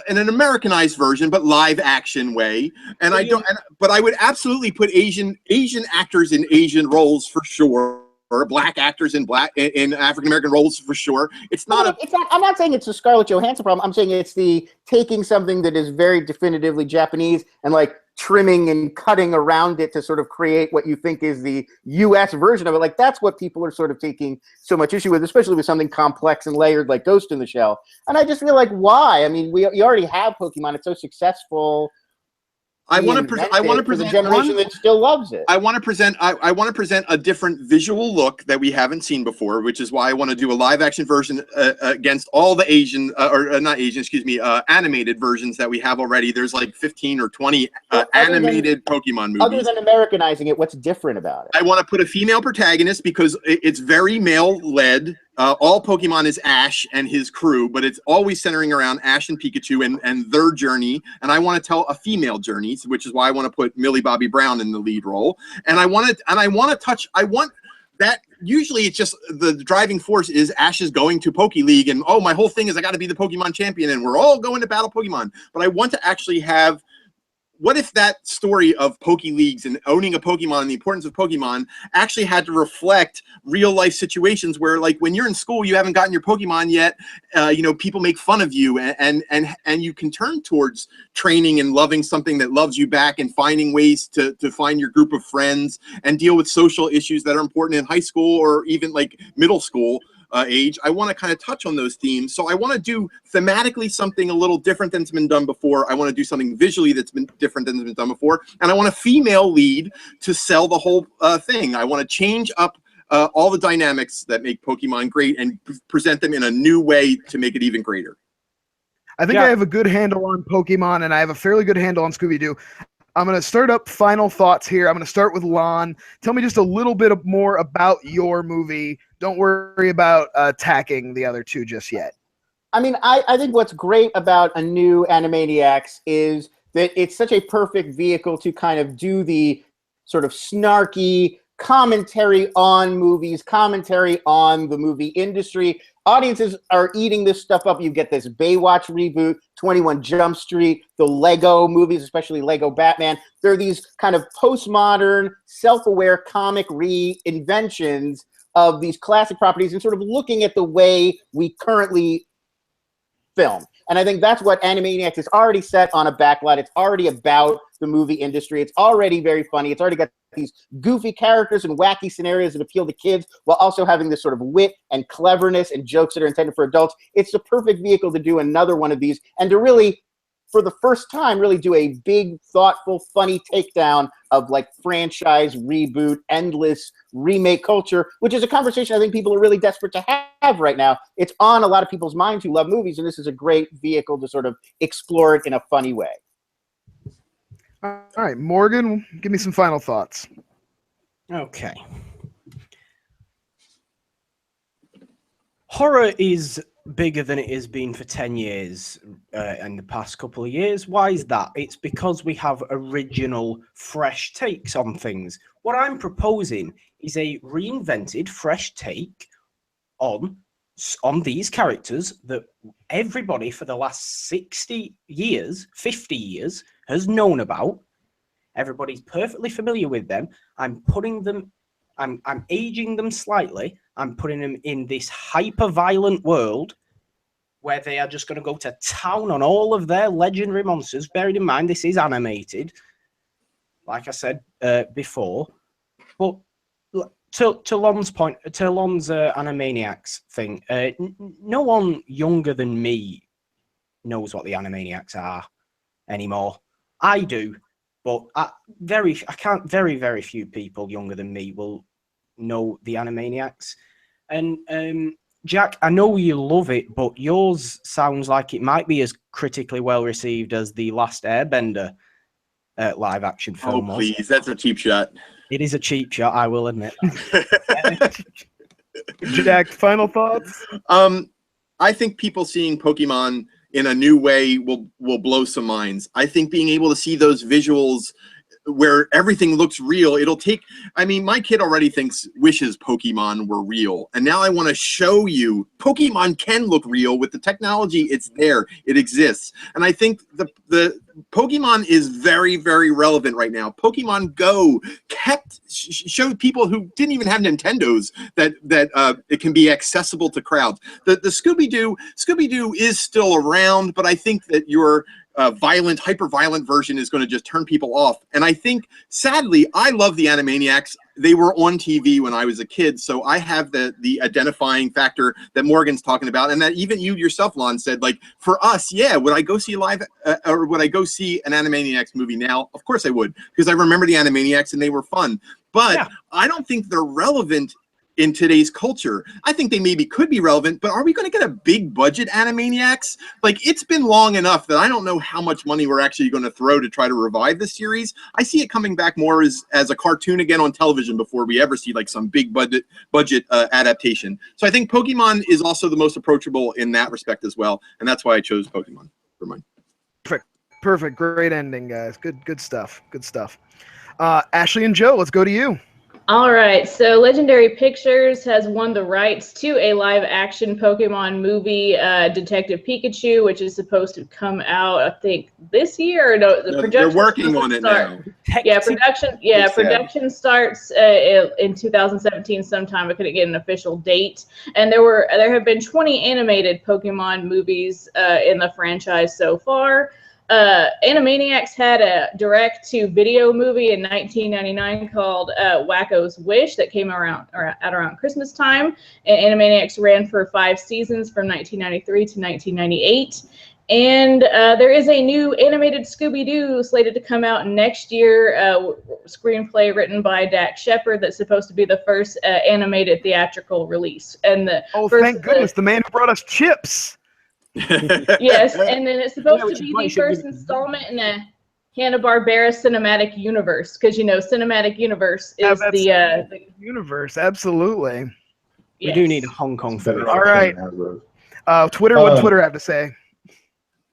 in an Americanized version, but live action way. And but I would absolutely put Asian actors in Asian roles for sure. Or black actors in African American roles for sure. It's not. I'm not saying it's a Scarlett Johansson problem. I'm saying it's the taking something that is very definitively Japanese and like trimming and cutting around it to sort of create what you think is the U.S. version of it. Like that's what people are sort of taking so much issue with, especially with something complex and layered like Ghost in the Shell. And I just feel like why? I mean, you already have Pokemon. It's so successful. I want to present a generation that still loves it. I want to present a different visual look that we haven't seen before, which is why I want to do a live action version against all the animated versions that we have already. There's like 15 or 20 animated Pokemon movies. Other than Americanizing it, what's different about it? I want to put a female protagonist because it's very male-led. All Pokemon is Ash and his crew, but it's always centering around Ash and Pikachu and their journey. And I want to tell a female journey, which is why I want to put Millie Bobby Brown in the lead role. And I want that usually it's just the driving force is Ash is going to Poke League and my whole thing is I got to be the Pokemon champion and we're all going to battle Pokemon. But I want to actually have, what if that story of Poke Leagues and owning a Pokemon and the importance of Pokemon actually had to reflect real life situations where, like, when you're in school, you haven't gotten your Pokemon yet, people make fun of you and you can turn towards training and loving something that loves you back and finding ways to find your group of friends and deal with social issues that are important in high school or even like middle school age. I want to kind of touch on those themes. So I want to do thematically something a little different than's been done before. I want to do something visually that's been different than's been done before. And I want a female lead to sell the whole thing. I want to change up all the dynamics that make Pokemon great and present them in a new way to make it even greater. I think I have a good handle on Pokemon, and I have a fairly good handle on Scooby-Doo. I'm going to start up final thoughts here. I'm going to start with Lon. Tell me just a little bit more about your movie. Don't worry about attacking the other two just yet. I mean, I think what's great about a new Animaniacs is that it's such a perfect vehicle to kind of do the sort of snarky commentary on movies, commentary on the movie industry. Audiences are eating this stuff up. You get this Baywatch reboot, 21 Jump Street, the Lego movies, especially Lego Batman. They're these kind of postmodern, self-aware comic reinventions of these classic properties and sort of looking at the way we currently film. And I think that's what Animaniacs is already set on a backlot. It's already about the movie industry. It's already very funny. It's already got these goofy characters and wacky scenarios that appeal to kids while also having this sort of wit and cleverness and jokes that are intended for adults. It's the perfect vehicle to do another one of these and to really, for the first time, really do a big, thoughtful, funny takedown of like franchise reboot, endless remake culture, which is a conversation I think people are really desperate to have right now. It's on a lot of people's minds who love movies, and this is a great vehicle to sort of explore it in a funny way. All right, Morgan, give me some final thoughts. Okay. Horror is bigger than it has been for 10 years in the past couple of years. Why is that? It's because we have original, fresh takes on things. What I'm proposing is a reinvented, fresh take on these characters that everybody for the last 60 years, 50 years has known about. Everybody's perfectly familiar with them. I'm putting them, I'm aging them slightly. I'm putting them in this hyper-violent world where they are just going to go to town on all of their legendary monsters. Bearing in mind, this is animated, like I said before. But to Lon's point, to Lon's Animaniacs thing, no one younger than me knows what the Animaniacs are anymore. I do, but very few people younger than me will know the Animaniacs. And Jack, I know you love it, but yours sounds like it might be as critically well received as the Last Airbender live action film. Oh, please, that's a cheap shot. It is a cheap shot, I will admit. Jack, final thoughts? I think people seeing Pokemon in a new way will blow some minds. I think being able to see those visuals where everything looks real, it'll take, I mean, my kid already wishes Pokemon were real. And now I want to show you Pokemon can look real with the technology. It's there. It exists. And I think the Pokemon is very, very relevant right now. Pokemon Go showed people who didn't even have Nintendos that it can be accessible to crowds. The Scooby-Doo is still around, but I think that your hyper-violent version is going to just turn people off. And I think, sadly, I love the Animaniacs. They were on TV when I was a kid, so I have the identifying factor that Morgan's talking about, and that even you yourself, Lon, said, like, for us, yeah, would I go see or would I go see an Animaniacs movie now? Of course I would, because I remember the Animaniacs and they were fun. But yeah, I don't think they're relevant in today's culture. I think they maybe could be relevant, but are we going to get a big budget Animaniacs? Like, it's been long enough that I don't know how much money we're actually going to throw to try to revive this series. I see it coming back more as a cartoon again on television before we ever see like some big budget adaptation. So I think Pokemon is also the most approachable in that respect as well, and that's why I chose Pokemon for mine. Perfect. Great ending, guys. Good stuff. Ashley and Joe, let's go to you. All right, so Legendary Pictures has won the rights to a live-action Pokemon movie, Detective Pikachu, which is supposed to come out, I think, this year. Or no, the production. They're working on it now. Yeah, production starts in 2017 sometime. I couldn't get an official date, and there have been 20 animated Pokemon movies in the franchise so far. Animaniacs had a direct-to-video movie in 1999 called Wacko's Wish that came around Christmas time. And Animaniacs ran for 5 seasons from 1993 to 1998. And there is a new animated Scooby-Doo slated to come out next year, screenplay written by Dax Shepard that's supposed to be the first animated theatrical release. And thank goodness, the man who brought us chips. Yes, and then it's supposed to be the first installment in a Hanna-Barbera cinematic universe, because cinematic universe is the universe. Absolutely. We do need a Hong Kong film. All right. Twitter. What does Twitter have to say?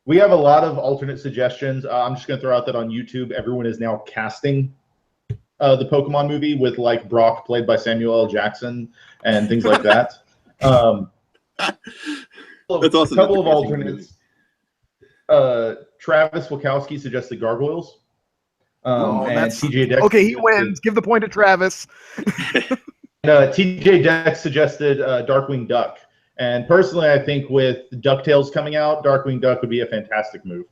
We have a lot of alternate suggestions. I'm just going to throw out that on YouTube, everyone is now casting the Pokemon movie with like Brock played by Samuel L. Jackson and things like that. That's awesome. A couple of alternates. Travis Wachowski suggested Gargoyles. And TJ Dex. Okay, he wins. Give the point to Travis. TJ Dex suggested Darkwing Duck. And personally, I think with DuckTales coming out, Darkwing Duck would be a fantastic move.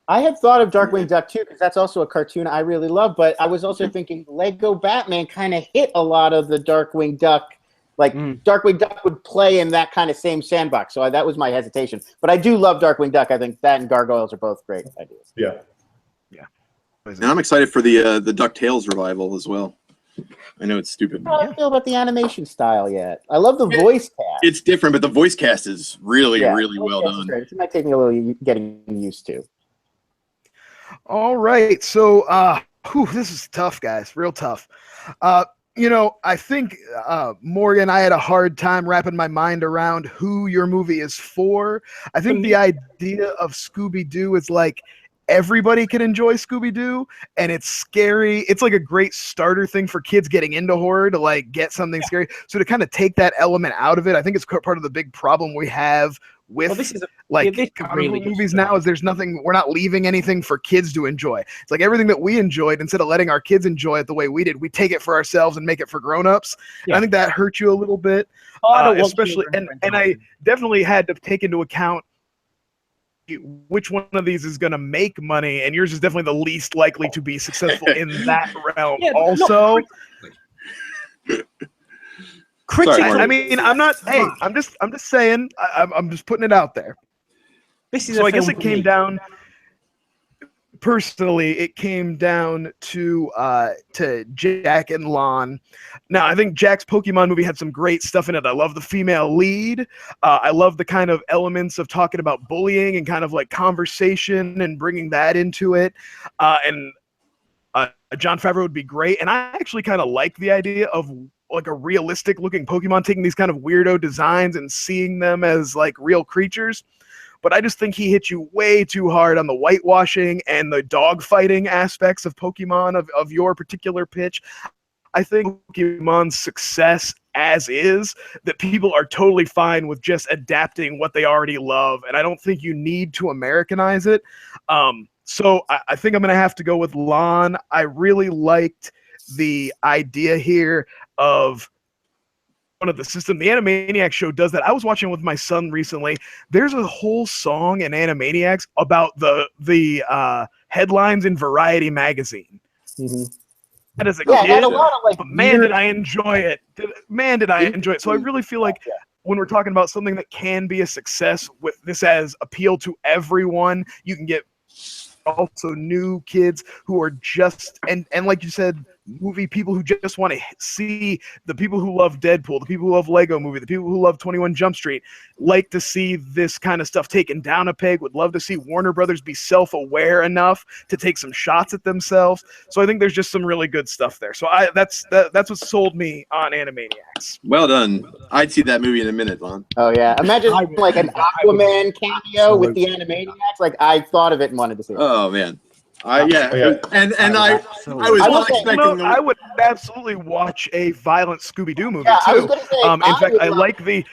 I had thought of Darkwing Duck too, because that's also a cartoon I really love. But I was also thinking Lego Batman kind of hit a lot of the Darkwing Duck. Like Darkwing Duck would play in that kind of same sandbox. So that was my hesitation. But I do love Darkwing Duck. I think that and Gargoyles are both great ideas. Yeah. And I'm excited for the DuckTales revival as well. I know it's stupid. I don't feel about the animation style yet. I love the voice cast. It's different, but the voice cast is really well done. It might take me a little getting used to. All right. So this is tough, guys. Real tough. I think, Morgan, I had a hard time wrapping my mind around who your movie is for. I think the idea of Scooby-Doo is like everybody can enjoy Scooby-Doo, and it's scary. It's like a great starter thing for kids getting into horror to like get something scary. So to kind of take that element out of it, I think it's part of the big problem we have with movies now is we're not leaving anything for kids to enjoy. It's like everything that we enjoyed, instead of letting our kids enjoy it the way we did, we take it for ourselves and make it for grown-ups. Yeah. I think that hurt you a little bit, especially, and I definitely had to take into account which one of these is going to make money, and yours is definitely the least likely to be successful in that realm. Critically, I mean, I'm not. Hey, I'm just saying. I'm just putting it out there. So I guess it came down. Personally, it came down to Jack and Lon. Now, I think Jack's Pokemon movie had some great stuff in it. I love the female lead. I love the kind of elements of talking about bullying and kind of like conversation and bringing that into it. And Jon Favreau would be great. And I actually kind of like the idea of like a realistic looking Pokemon, taking these kind of weirdo designs and seeing them as like real creatures. But I just think he hit you way too hard on the whitewashing and the dogfighting aspects of Pokemon of your particular pitch. I think Pokemon's success as is, that people are totally fine with just adapting what they already love, and I don't think you need to Americanize it. So I think I'm going to have to go with Lon. I really liked the idea here of one of the system. The Animaniacs show does that. I was watching with my son recently. There's a whole song in Animaniacs about the headlines in Variety magazine. Mm-hmm. And as a Yeah, kid, a lot of, like, man, weird- did I enjoy it. Man, did I enjoy it. So I really feel like when we're talking about something that can be a success with this as appeal to everyone, you can get also new kids who are just, and like you said, movie people who just want to see, the people who love Deadpool, the people who love Lego Movie, the people who love 21 Jump Street, like to see this kind of stuff taken down a peg, would love to see Warner Brothers be self-aware enough to take some shots at themselves. So I think there's just some really good stuff there. So that's what sold me on Animaniacs. Well done. I'd see that movie in a minute, Lon. Oh yeah, imagine like an Aquaman cameo with the Animaniacs. Like I thought of it and wanted to see it. Oh man. Yeah. And I was I not will say, expecting I would absolutely watch a violent Scooby-Doo movie Yeah, I was too. gonna say, In fact, I like the.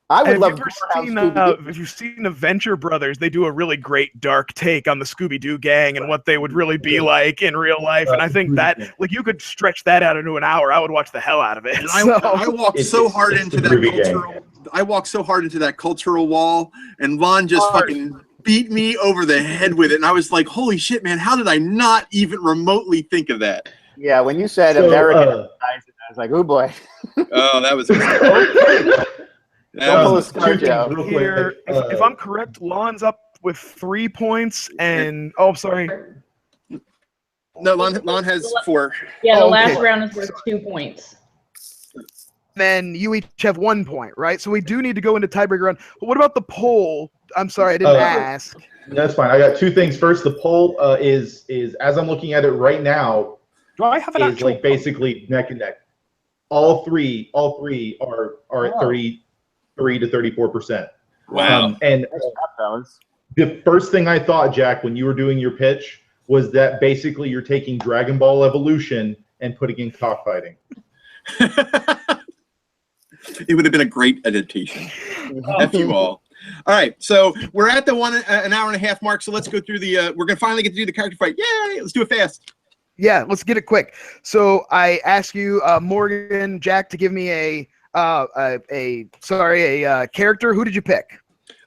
I would Have love you ever Dollhouse seen, Scooby-Doo. if you've seen the Venture Brothers, they do a really great dark take on the Scooby-Doo gang and what they would really be like in real life. And I think that, like, you could stretch that out into an hour. I would watch the hell out of it. And I walked so hard into that groovy cultural. I walked so hard into that cultural wall, and Lon just fucking beat me over the head with it. And I was like, "Holy shit, man! How did I not even remotely think of that?" Yeah, when you said So, American, I was like, "Oh boy." Oh, that was. Don't pull a two scar, things Joe. real quick. Here, if I'm correct, Lon's up with 3 points, and I'm sorry. No, Lon has 4. Yeah, the Oh, last okay. round is worth 2 points. Then you each have 1 point, right? So we do need to go into tiebreaker round. But what about the poll? I'm sorry, I didn't ask. That's fine. I got 2 things. First, the poll is as I'm looking at it right now, Do I have an is actual? like basically neck and neck. All three are at 33 to 34%. Wow. And the first thing I thought, Jack, when you were doing your pitch, was that basically you're taking Dragon Ball Evolution and putting in cockfighting. It would have been a great adaptation. F you all. All right, so we're at the an hour and a half mark. So let's go through the. We're gonna finally get to do the character fight. Yay! Let's do it fast. Yeah, let's get it quick. So I ask you, Morgan, Jack, to give me a character. Who did you pick?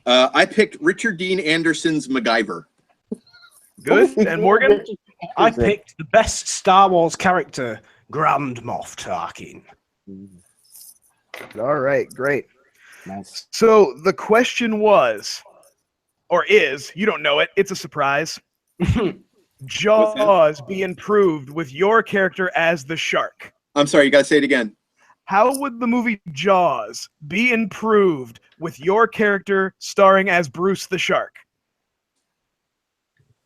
I picked Richard Dean Anderson's MacGyver. Good. And Morgan? I picked the best Star Wars character, Grand Moff Tarkin. All right, great. Nice. So the question was, or is, you don't know it, it's a surprise. Jaws be improved with your character as the shark. I'm sorry, you gotta say it again. How would the movie Jaws be improved with your character starring as Bruce the Shark?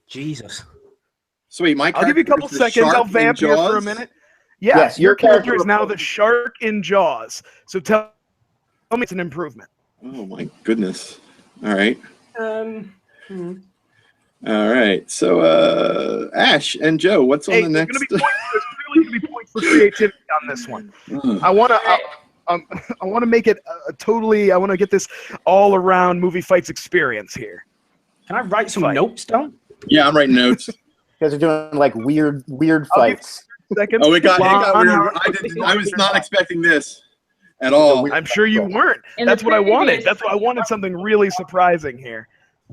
Jesus. Sweet, my I'll give you a couple character is the seconds. I'll shark in vamp here for a Jaws? minute. Yes, Yes, your your character character is now the shark in Jaws. So tell me it's an improvement. Oh my goodness. All right. Hmm. All right. So Ash and Joe, what's on Hey, the there's next? gonna be points, there's clearly going to be points for creativity on this one. I want to make it totally. I want to get this all around movie fights experience here. Can I write some Fight. notes down? Yeah, I'm writing notes. You guys are doing like weird I'll give fights. Seconds. Oh, it got Lon, weird. I was not expecting this at all. I'm sure you weren't. In That's the what I wanted. previous- That's what I wanted. Something really surprising here.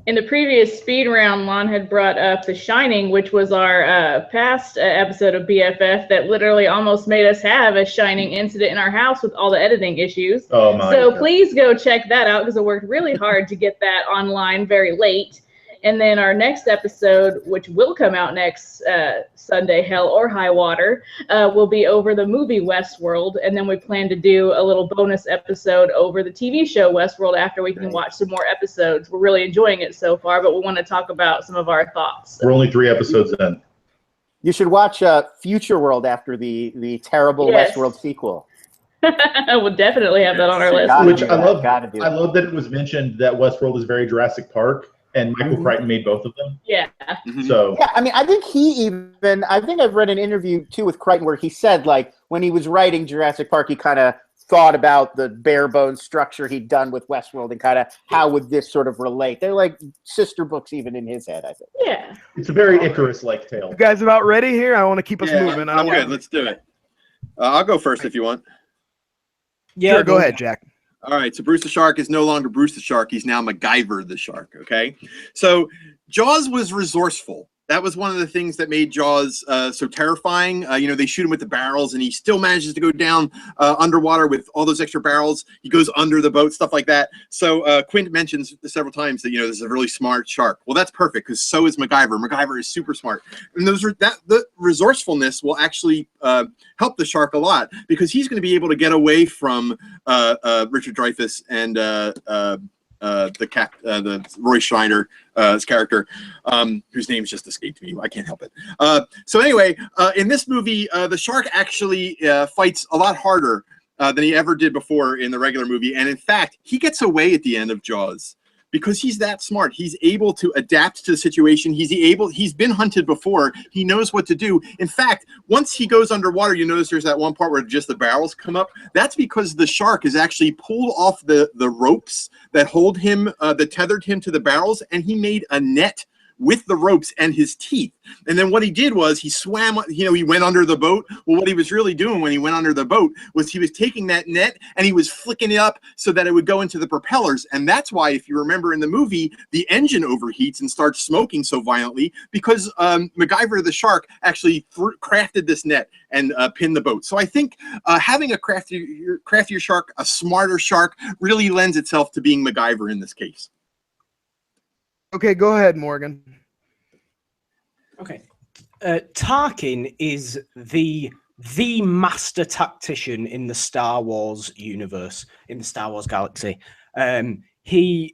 In the previous speed round, Lon had brought up The Shining, which was our past episode of BFF that literally almost made us have a Shining incident in our house with all the editing issues. Oh my! So please go check that out because I worked really hard to get that online very late. And then our next episode, which will come out next Sunday, Hell or High Water, will be over the movie Westworld. And then we plan to do a little bonus episode over the TV show Westworld after we can watch some more episodes. We're really enjoying it so far, but we want to talk about some of our thoughts. We're only 3 episodes in. You should watch Future World after the terrible Yes. Westworld sequel. We'll definitely have that on our list. Gotta Which do I that, love. gotta do I it. love that it was mentioned that Westworld is very Jurassic Park, and Michael Crichton made both of them. Yeah. So Yeah, I mean, I think I've read an interview too with Crichton where he said, like, when he was writing Jurassic Park, he kind of thought about the bare bones structure he'd done with Westworld and kind of how would this sort of relate. They're like sister books even in his head, I think. Yeah. it's a very Icarus-like tale. You guys about ready here? I want to keep us moving. I I'm don't good. want. Let's do it. I'll go first if you want. Yeah, Sure, go ahead, Jack. All right, so Bruce the Shark is no longer Bruce the Shark. He's now MacGyver the Shark, okay? So Jaws was resourceful. That was one of the things that made Jaws so terrifying. They shoot him with the barrels, and he still manages to go down underwater with all those extra barrels. He goes under the boat, stuff like that. So Quint mentions several times that, this is a really smart shark. Well, that's perfect, because so is MacGyver. MacGyver is super smart. And the resourcefulness will actually help the shark a lot, because he's going to be able to get away from Richard Dreyfuss and the Roy Scheider's character, whose name's just escaped me. I can't help it. So anyway, in this movie, the shark actually fights a lot harder than he ever did before in the regular movie. And in fact, he gets away at the end of Jaws because he's that smart. He's able to adapt to the situation. He's been hunted before. He knows what to do. In fact, once he goes underwater, you notice there's that one part where just the barrels come up. That's because the shark is actually pulled off the ropes that hold him, that tethered him to the barrels, and he made a net with the ropes and his teeth. And then what he did was he swam, he went under the boat. Well, what he was really doing when he went under the boat was he was taking that net and he was flicking it up so that it would go into the propellers. And that's why, if you remember in the movie, the engine overheats and starts smoking so violently, because MacGyver the shark actually crafted this net and pinned the boat. So I think having a craftier shark, a smarter shark, really lends itself to being MacGyver in this case. Okay, go ahead, Morgan. Okay. Tarkin is the master tactician in the Star Wars universe, in the Star Wars galaxy. He's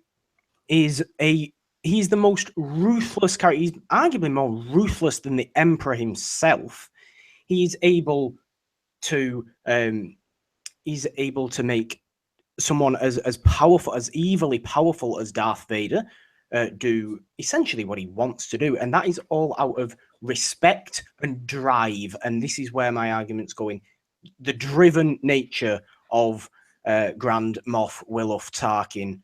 the most ruthless character. He's arguably more ruthless than the Emperor himself. He's able to make someone as powerful, as evilly powerful as Darth Vader do essentially what he wants to do, and that is all out of respect and drive. And this is where my argument's going: the driven nature of Grand Moff Willoff Tarkin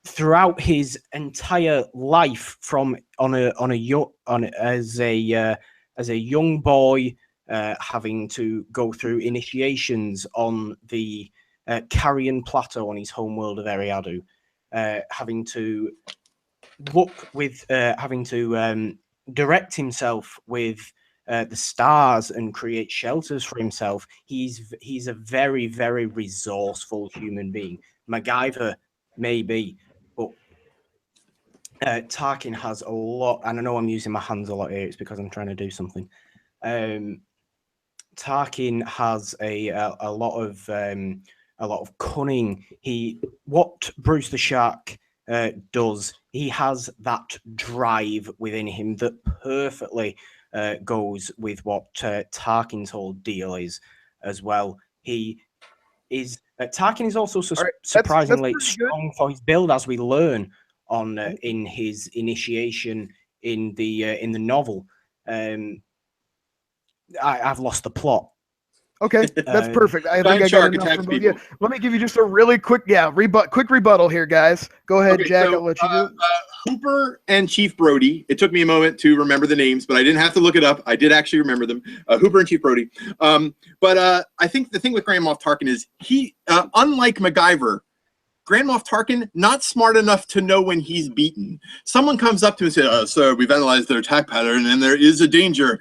throughout his entire life, as a young boy, having to go through initiations on the Carrion Plateau on his homeworld of Eriadu. Having to direct himself with the stars and create shelters for himself. He's a very, very resourceful human being. MacGyver maybe, but Tarkin has a lot, and I know I'm using my hands a lot here. It's because I'm trying to do something. Tarkin has a lot of cunning. What Bruce the Shark does, he has that drive within him that perfectly goes with what Tarkin's whole deal is as well. Tarkin is also surprisingly that's strong for his build, as we learn on in his initiation in the novel. I've lost the plot. Okay, that's perfect. I think I got shark enough attacks from both. people. Yeah, let me give you just a really quick, quick rebuttal here, guys. Go ahead, Okay, Jack. so, I'll let you do it. Hooper and Chief Brody. It took me a moment to remember the names, but I didn't have to look it up. I did actually remember them. Hooper and Chief Brody. But I think the thing with Grand Moff Tarkin is he, unlike MacGyver, Grand Moff Tarkin, not smart enough to know when he's beaten. Someone comes up to him and says, sir, we've analyzed their attack pattern and there is a danger.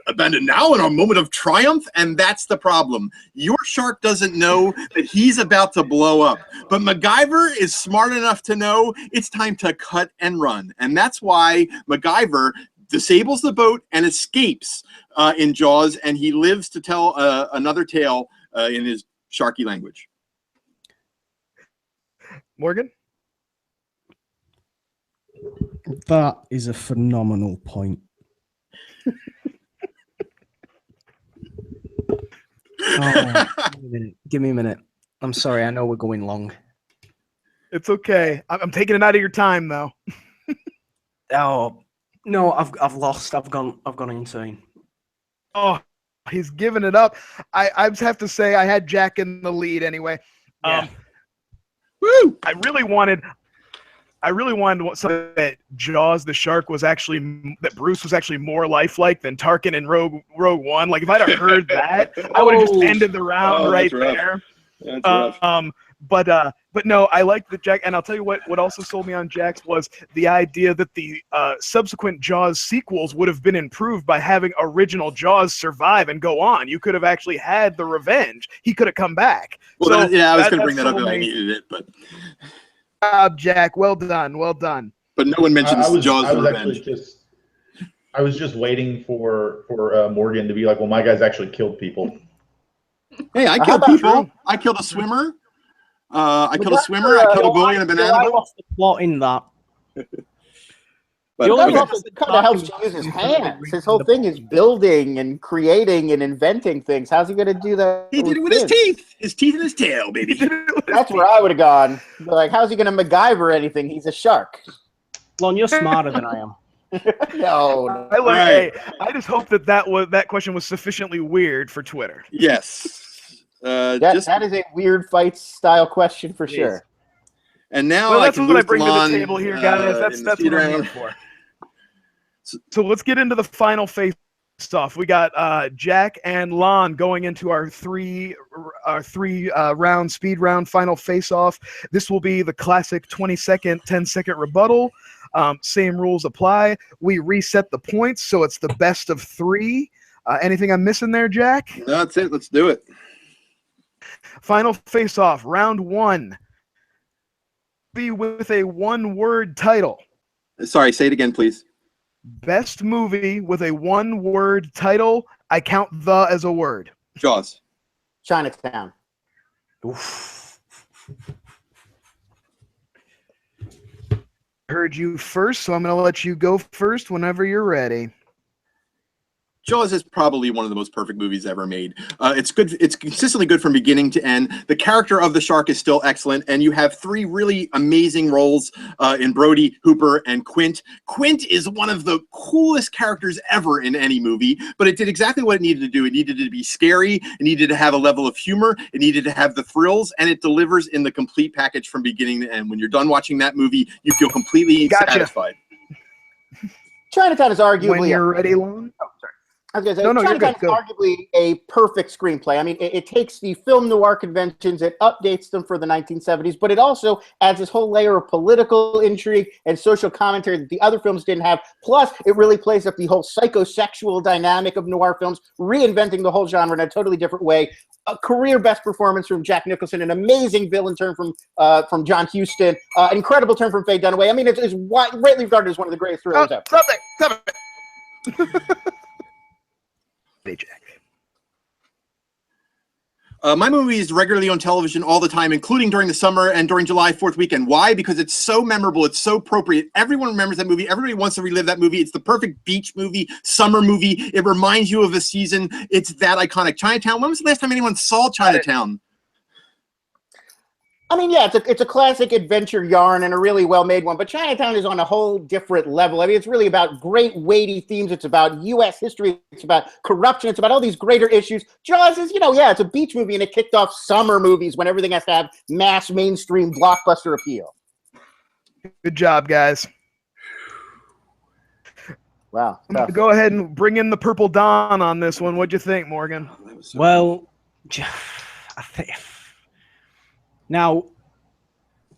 Abandon now in our moment of triumph? And that's the problem. Your shark doesn't know that he's about to blow up. But MacGyver is smart enough to know it's time to cut and run. And that's why MacGyver disables the boat and escapes in Jaws, and he lives to tell another tale in his sharky language. Morgan? That is a phenomenal point. Oh, give me a minute. I'm sorry. I know we're going long. It's okay. I'm taking it out of your time, though. Oh no, I've lost. I've gone insane. Oh, he's giving it up. I just have to say I had Jack in the lead anyway. Yeah. Woo! I really wanted something that Jaws the shark was actually that Bruce was actually more lifelike than Tarkin in Rogue One. Like if I'd have heard that, I would have just ended the round right there. That's rough. But no, I like the Jack, and I'll tell you what also sold me on Jack's was the idea that the subsequent Jaws sequels would have been improved by having original Jaws survive and go on. You could have actually had the revenge. He could have come back. Well, so I was going to bring that up if I needed it, but Jack, well done. But no one mentions Jaws the revenge. I was just waiting for Morgan to be like, well, my guys actually killed people. Hey, I killed people. I killed a swimmer. I killed a bully and a banana I boat. lost the plot in that. But It kind of helps to use his hands. His whole thing is building and creating and inventing things. How's he going to do that? He did it with his teeth. His teeth and his tail, baby. That's where I would have gone. Like, how's he going to MacGyver anything? He's a shark. Lon, you're smarter than I am. No. I just hope that question was sufficiently weird for Twitter. Yes. That is a weird fight style question for sure. And now that's what I bring to the Lon, table here, guys. That's what I'm here for. So let's get into the final face-off. We got Jack and Lon going into our three round speed round final face-off. This will be the classic 20-second, 10-second rebuttal. Same rules apply. We reset the points, so it's the best of three. Anything I'm missing there, Jack? No, that's it. Let's do it. Final face-off, round one. Be with a one-word title. Sorry, say it again, please. Best movie with a one-word title. I count the as a word. Jaws. Chinatown. Oof. Heard you first, so I'm going to let you go first whenever you're ready. Jaws is probably one of the most perfect movies ever made. It's good. It's consistently good from beginning to end. The character of the shark is still excellent, and you have three really amazing roles in Brody, Hooper, and Quint. Quint is one of the coolest characters ever in any movie, but it did exactly what it needed to do. It needed to be scary. It needed to have a level of humor. It needed to have the thrills, and it delivers in the complete package from beginning to end. When you're done watching that movie, you feel completely satisfied. Chinatown is arguably... When you're ready, Lon? Oh, sorry. I was going to say, Chinatown is arguably a perfect screenplay. I mean, it takes the film noir conventions, it updates them for the 1970s, but it also adds this whole layer of political intrigue and social commentary that the other films didn't have. Plus, it really plays up the whole psychosexual dynamic of noir films, reinventing the whole genre in a totally different way. A career best performance from Jack Nicholson, an amazing villain turn from John Huston, incredible turn from Faye Dunaway. I mean, it's greatly regarded as one of the greatest thrillers ever. Stop it. Jack. My movie is regularly on television all the time, including during the summer and during July 4th weekend. Why? Because it's so memorable. It's so appropriate. Everyone remembers that movie. Everybody wants to relive that movie. It's the perfect beach movie, summer movie. It reminds you of a season. It's that iconic. Chinatown. When was the last time anyone saw Chinatown? I mean, yeah, it's a classic adventure yarn and a really well-made one, but Chinatown is on a whole different level. I mean, it's really about great, weighty themes. It's about U.S. history. It's about corruption. It's about all these greater issues. Jaws is, it's a beach movie, and it kicked off summer movies when everything has to have mass mainstream blockbuster appeal. Good job, guys. Wow. I'm going to go ahead and bring in the Purple Dawn on this one. What'd you think, Morgan? Well, I think... Now,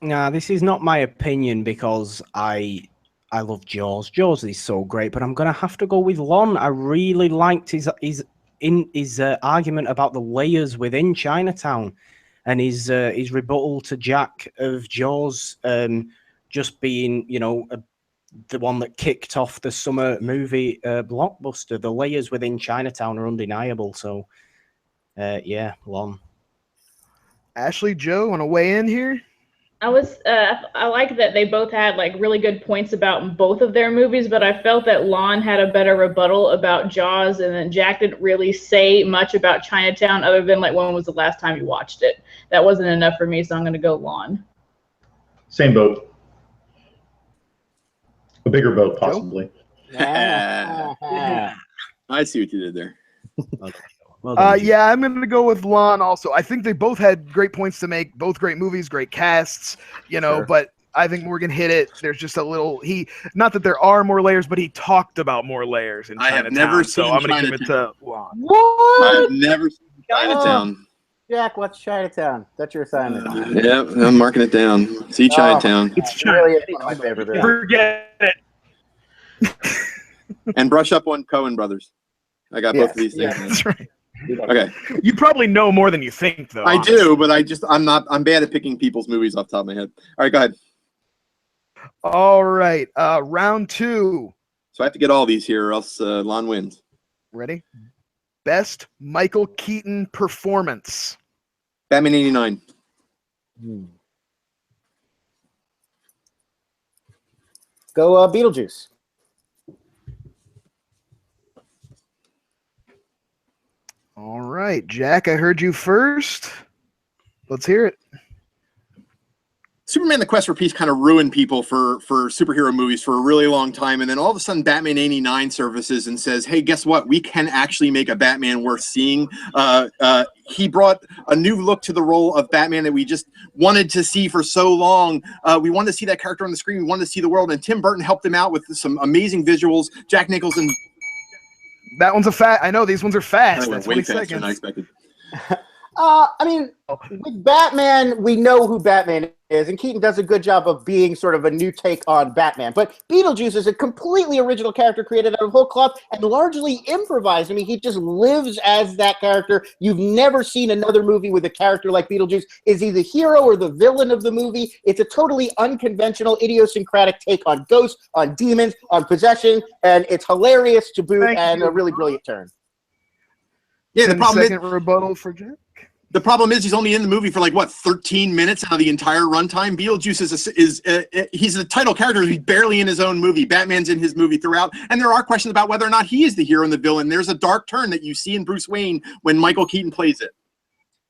this is not my opinion because I love Jaws. Jaws is so great, but I'm going to have to go with Lon. I really liked his argument about the layers within Chinatown and his rebuttal to Jack of Jaws just being, the one that kicked off the summer movie blockbuster. The layers within Chinatown are undeniable. So, yeah, Lon. Ashley, Joe, want to weigh in here? I like that they both had like really good points about both of their movies, but I felt that Lon had a better rebuttal about Jaws, and then Jack didn't really say much about Chinatown other than like when was the last time you watched it. That wasn't enough for me, so I'm gonna go Lon. Same boat. A bigger boat, possibly. I see what you did there. Well done, Yeah, I'm going to go with Lon also. I think they both had great points to make, both great movies, great casts, Sure. but I think Morgan hit it. There's just a little, not that there are more layers, but he talked about more layers in I Chinatown. have never so seen I'm going to give it Chinatown. to Lon. What? I've never seen Chinatown. Jack, what's Chinatown? That's your assignment. Yep, I'm marking it down. See Chinatown. It's Really is one of my favorite movies. Forget it. And brush up on Coen Brothers. I got both of these things. That's right. Okay. You probably know more than you think, though. I do, but I'm bad at picking people's movies off the top of my head. All right, go ahead. All right. Round 2. So I have to get all these here or else Lon wins. Ready? Best Michael Keaton performance. Batman 89. Go Beetlejuice. All right, Jack, I heard you first. Let's hear it. Superman: The Quest for Peace kind of ruined people for superhero movies for a really long time, and then all of a sudden Batman 89 surfaces and says, hey, guess what? We can actually make a Batman worth seeing. He brought a new look to the role of Batman that we just wanted to see for so long. We wanted to see that character on the screen. We wanted to see the world, and Tim Burton helped him out with some amazing visuals. Jack Nicholson. That one's a fast. I know these ones are fast. That's way 20 faster seconds. than I expected. I mean, with Batman, we know who Batman is, and Keaton does a good job of being sort of a new take on Batman. But Beetlejuice is a completely original character created out of whole cloth and largely improvised. I mean, he just lives as that character. You've never seen another movie with a character like Beetlejuice. Is he the hero or the villain of the movie? It's a totally unconventional, idiosyncratic take on ghosts, on demons, on possession, and it's hilarious to boot and a really brilliant turn. Yeah, the problem is, rebuttal for Jack. The problem is he's only in the movie for 13 minutes out of the entire runtime. Beetlejuice he's the title character. He's barely in his own movie. Batman's in his movie throughout, and there are questions about whether or not he is the hero and the villain. There's a dark turn that you see in Bruce Wayne when Michael Keaton plays it.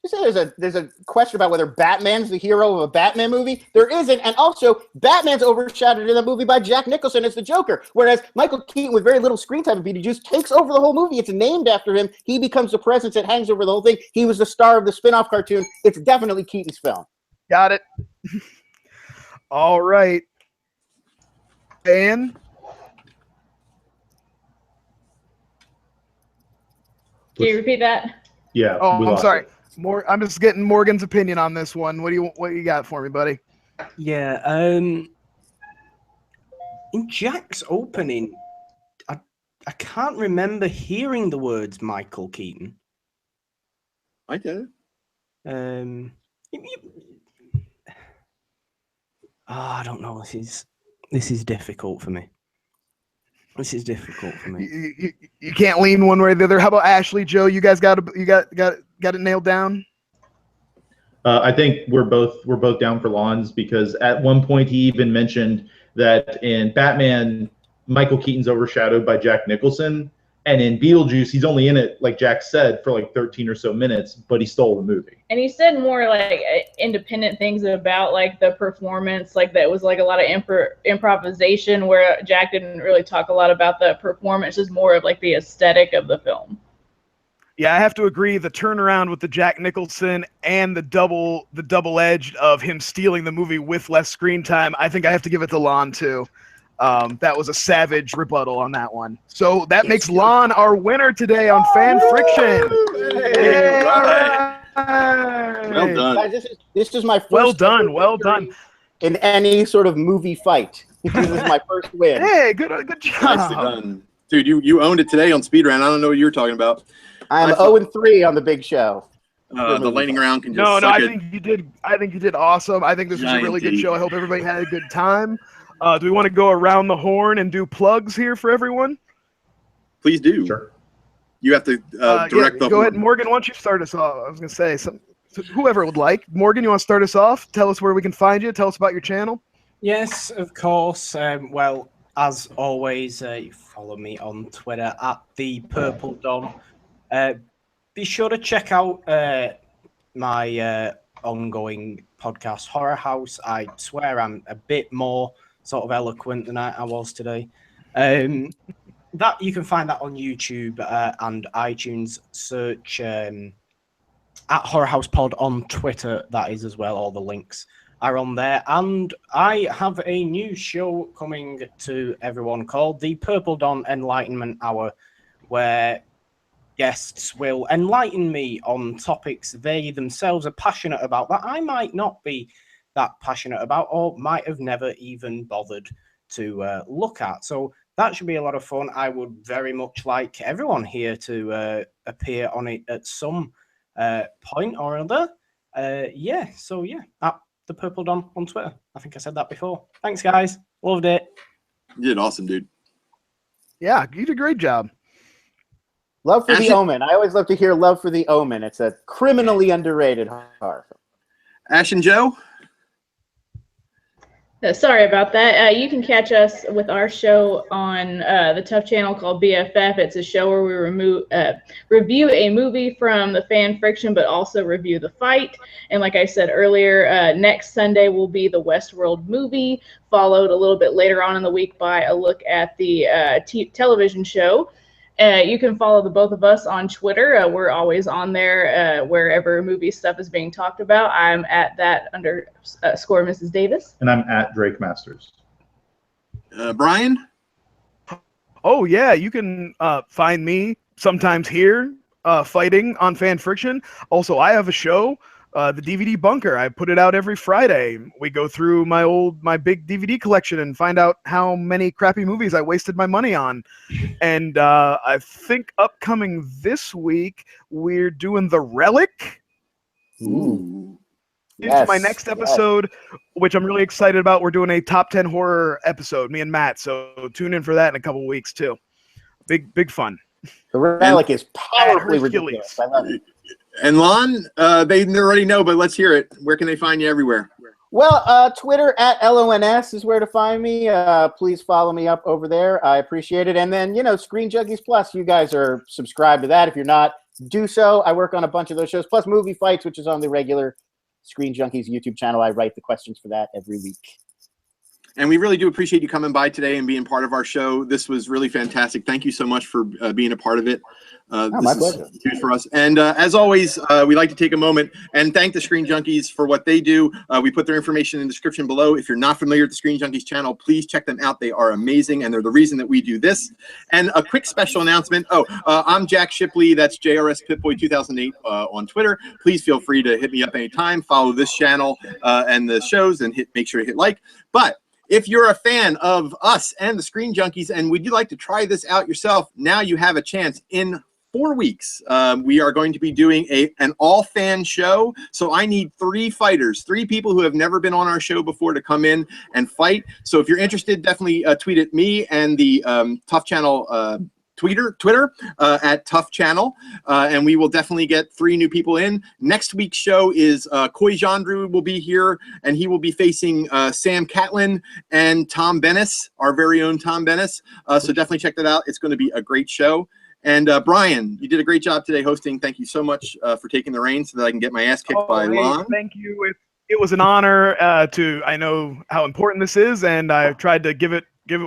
You say there's a question about whether Batman's the hero of a Batman movie. There isn't, and also Batman's overshadowed in the movie by Jack Nicholson as the Joker, whereas Michael Keaton, with very little screen time in Beetlejuice, takes over the whole movie. It's named after him. He becomes the presence that hangs over the whole thing. He was the star of the spin-off cartoon. It's definitely Keaton's film. Got it. All right. Dan? Can you repeat that? Yeah. Oh, I'm sorry. I'm just getting Morgan's opinion on this one. What do you got for me, buddy? Yeah. In Jack's opening, I can't remember hearing the words Michael Keaton. I did it. I don't know. This is difficult for me. This is difficult for me. You can't lean one way or the other. How about Ashley, Joe? You guys got it nailed down? I think we're both down for Lons because at one point he even mentioned that in Batman, Michael Keaton's overshadowed by Jack Nicholson, and in Beetlejuice, he's only in it, like Jack said, for 13 or so minutes, but he stole the movie. And he said more independent things about the performance, that was a lot of improvisation, where Jack didn't really talk a lot about the performance, just more of the aesthetic of the film. Yeah, I have to agree. The turnaround with the Jack Nicholson and the double edge of him stealing the movie with less screen time, I think I have to give it to Lon too. That was a savage rebuttal on that one. So that makes Lon our winner today on Fan Friction. Hey, right. Well done. Guys, this is my first Well done. In any sort of movie fight. This is my first win. Hey, good job. Nicely done. Dude, you owned it today on Speedrun. I don't know what you were talking about. I'm 0-3 on the big show. The lightning round can just No, suck I it. think you did. I think you did awesome. I think this was a really good show. I hope everybody had a good time. Do we want to go around the horn and do plugs here for everyone? Please do. Sure. You have to direct the Go ahead, Morgan. Why don't you start us off? I was going to say, so whoever would like. Morgan, you want to start us off? Tell us where we can find you. Tell us about your channel. Yes, of course. Well, as always, you follow me on Twitter at the Purple Don. Be sure to check out my ongoing podcast, Horror House. I swear I'm a bit more sort of eloquent than I was today. That you can find that on YouTube and iTunes. Search at Horror House Pod on Twitter. That is as well. All the links are on there. And I have a new show coming to everyone called the Purple Dawn Enlightenment Hour, where guests will enlighten me on topics they themselves are passionate about that I might not be that passionate about or might have never even bothered to look at. So that should be a lot of fun. I would very much like everyone here to appear on it at some point or other. So at the Purple Don on Twitter. I think I said that before. Thanks, guys. Loved it. You did awesome, dude. Yeah, you did a great job. Love for the Omen. I always love to hear Love for the Omen. It's a criminally underrated horror. Ash and Joe? Sorry about that. You can catch us with our show on the TUFF channel called BFF. It's a show where we review a movie from the fan friction, but also review the fight. And like I said earlier, next Sunday will be the Westworld movie, followed a little bit later on in the week by a look at the television show. You can follow the both of us on Twitter. We're always on there wherever movie stuff is being talked about. I'm at that _ Mrs. Davis. And I'm at Drake Masters. Brian? Oh, yeah. You can find me sometimes here fighting on Fan Friction. Also, I have a show, the DVD Bunker. I put it out every Friday. We go through my big DVD collection and find out how many crappy movies I wasted my money on. And I think upcoming this week, we're doing The Relic. Ooh. Into my next episode, which I'm really excited about. We're doing a top 10 horror episode, me and Matt. So tune in for that in a couple weeks too. Big fun. The Relic is powerfully ridiculous. I love it. And Lon, they already know, but let's hear it. Where can they find you everywhere? Well, Twitter at LONS is where to find me. Please follow me up over there. I appreciate it. And then, Screen Junkies Plus, you guys are subscribed to that. If you're not, do so. I work on a bunch of those shows, plus Movie Fights, which is on the regular Screen Junkies YouTube channel. I write the questions for that every week. And we really do appreciate you coming by today and being part of our show. This was really fantastic. Thank you so much for being a part of it. My pleasure. Huge for us. And as always, we like to take a moment and thank the Screen Junkies for what they do. We put their information in the description below. If you're not familiar with the Screen Junkies channel, please check them out. They are amazing, and they're the reason that we do this. And a quick special announcement. I'm Jack Shipley. That's JRS Pitboy 2008 on Twitter. Please feel free to hit me up anytime. Follow this channel and the shows, and make sure to hit like. But if you're a fan of us and the Screen Junkies and would you like to try this out yourself, now you have a chance. In 4 weeks, we are going to be doing an all-fan show. So I need 3 fighters, 3 people who have never been on our show before to come in and fight. So if you're interested, definitely tweet at me and the TUFF channel Twitter at TUFF channel, and we will definitely get 3 new people in. Next week's show is Koi Jandru will be here, and he will be facing Sam Catlin and Tom Bennis, our very own Tom Bennis. So definitely check that out. It's going to be a great show. And Brian, you did a great job today hosting. Thank you so much for taking the reins so that I can get my ass kicked by Lon. Thank you. It was an honor I know how important this is, and I've tried to give it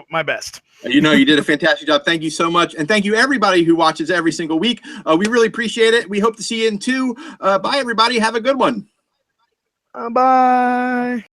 my best. You did a fantastic job. Thank you so much. And thank you everybody who watches every single week. We really appreciate it. We hope to see you in 2. Bye everybody. Have a good one. Bye.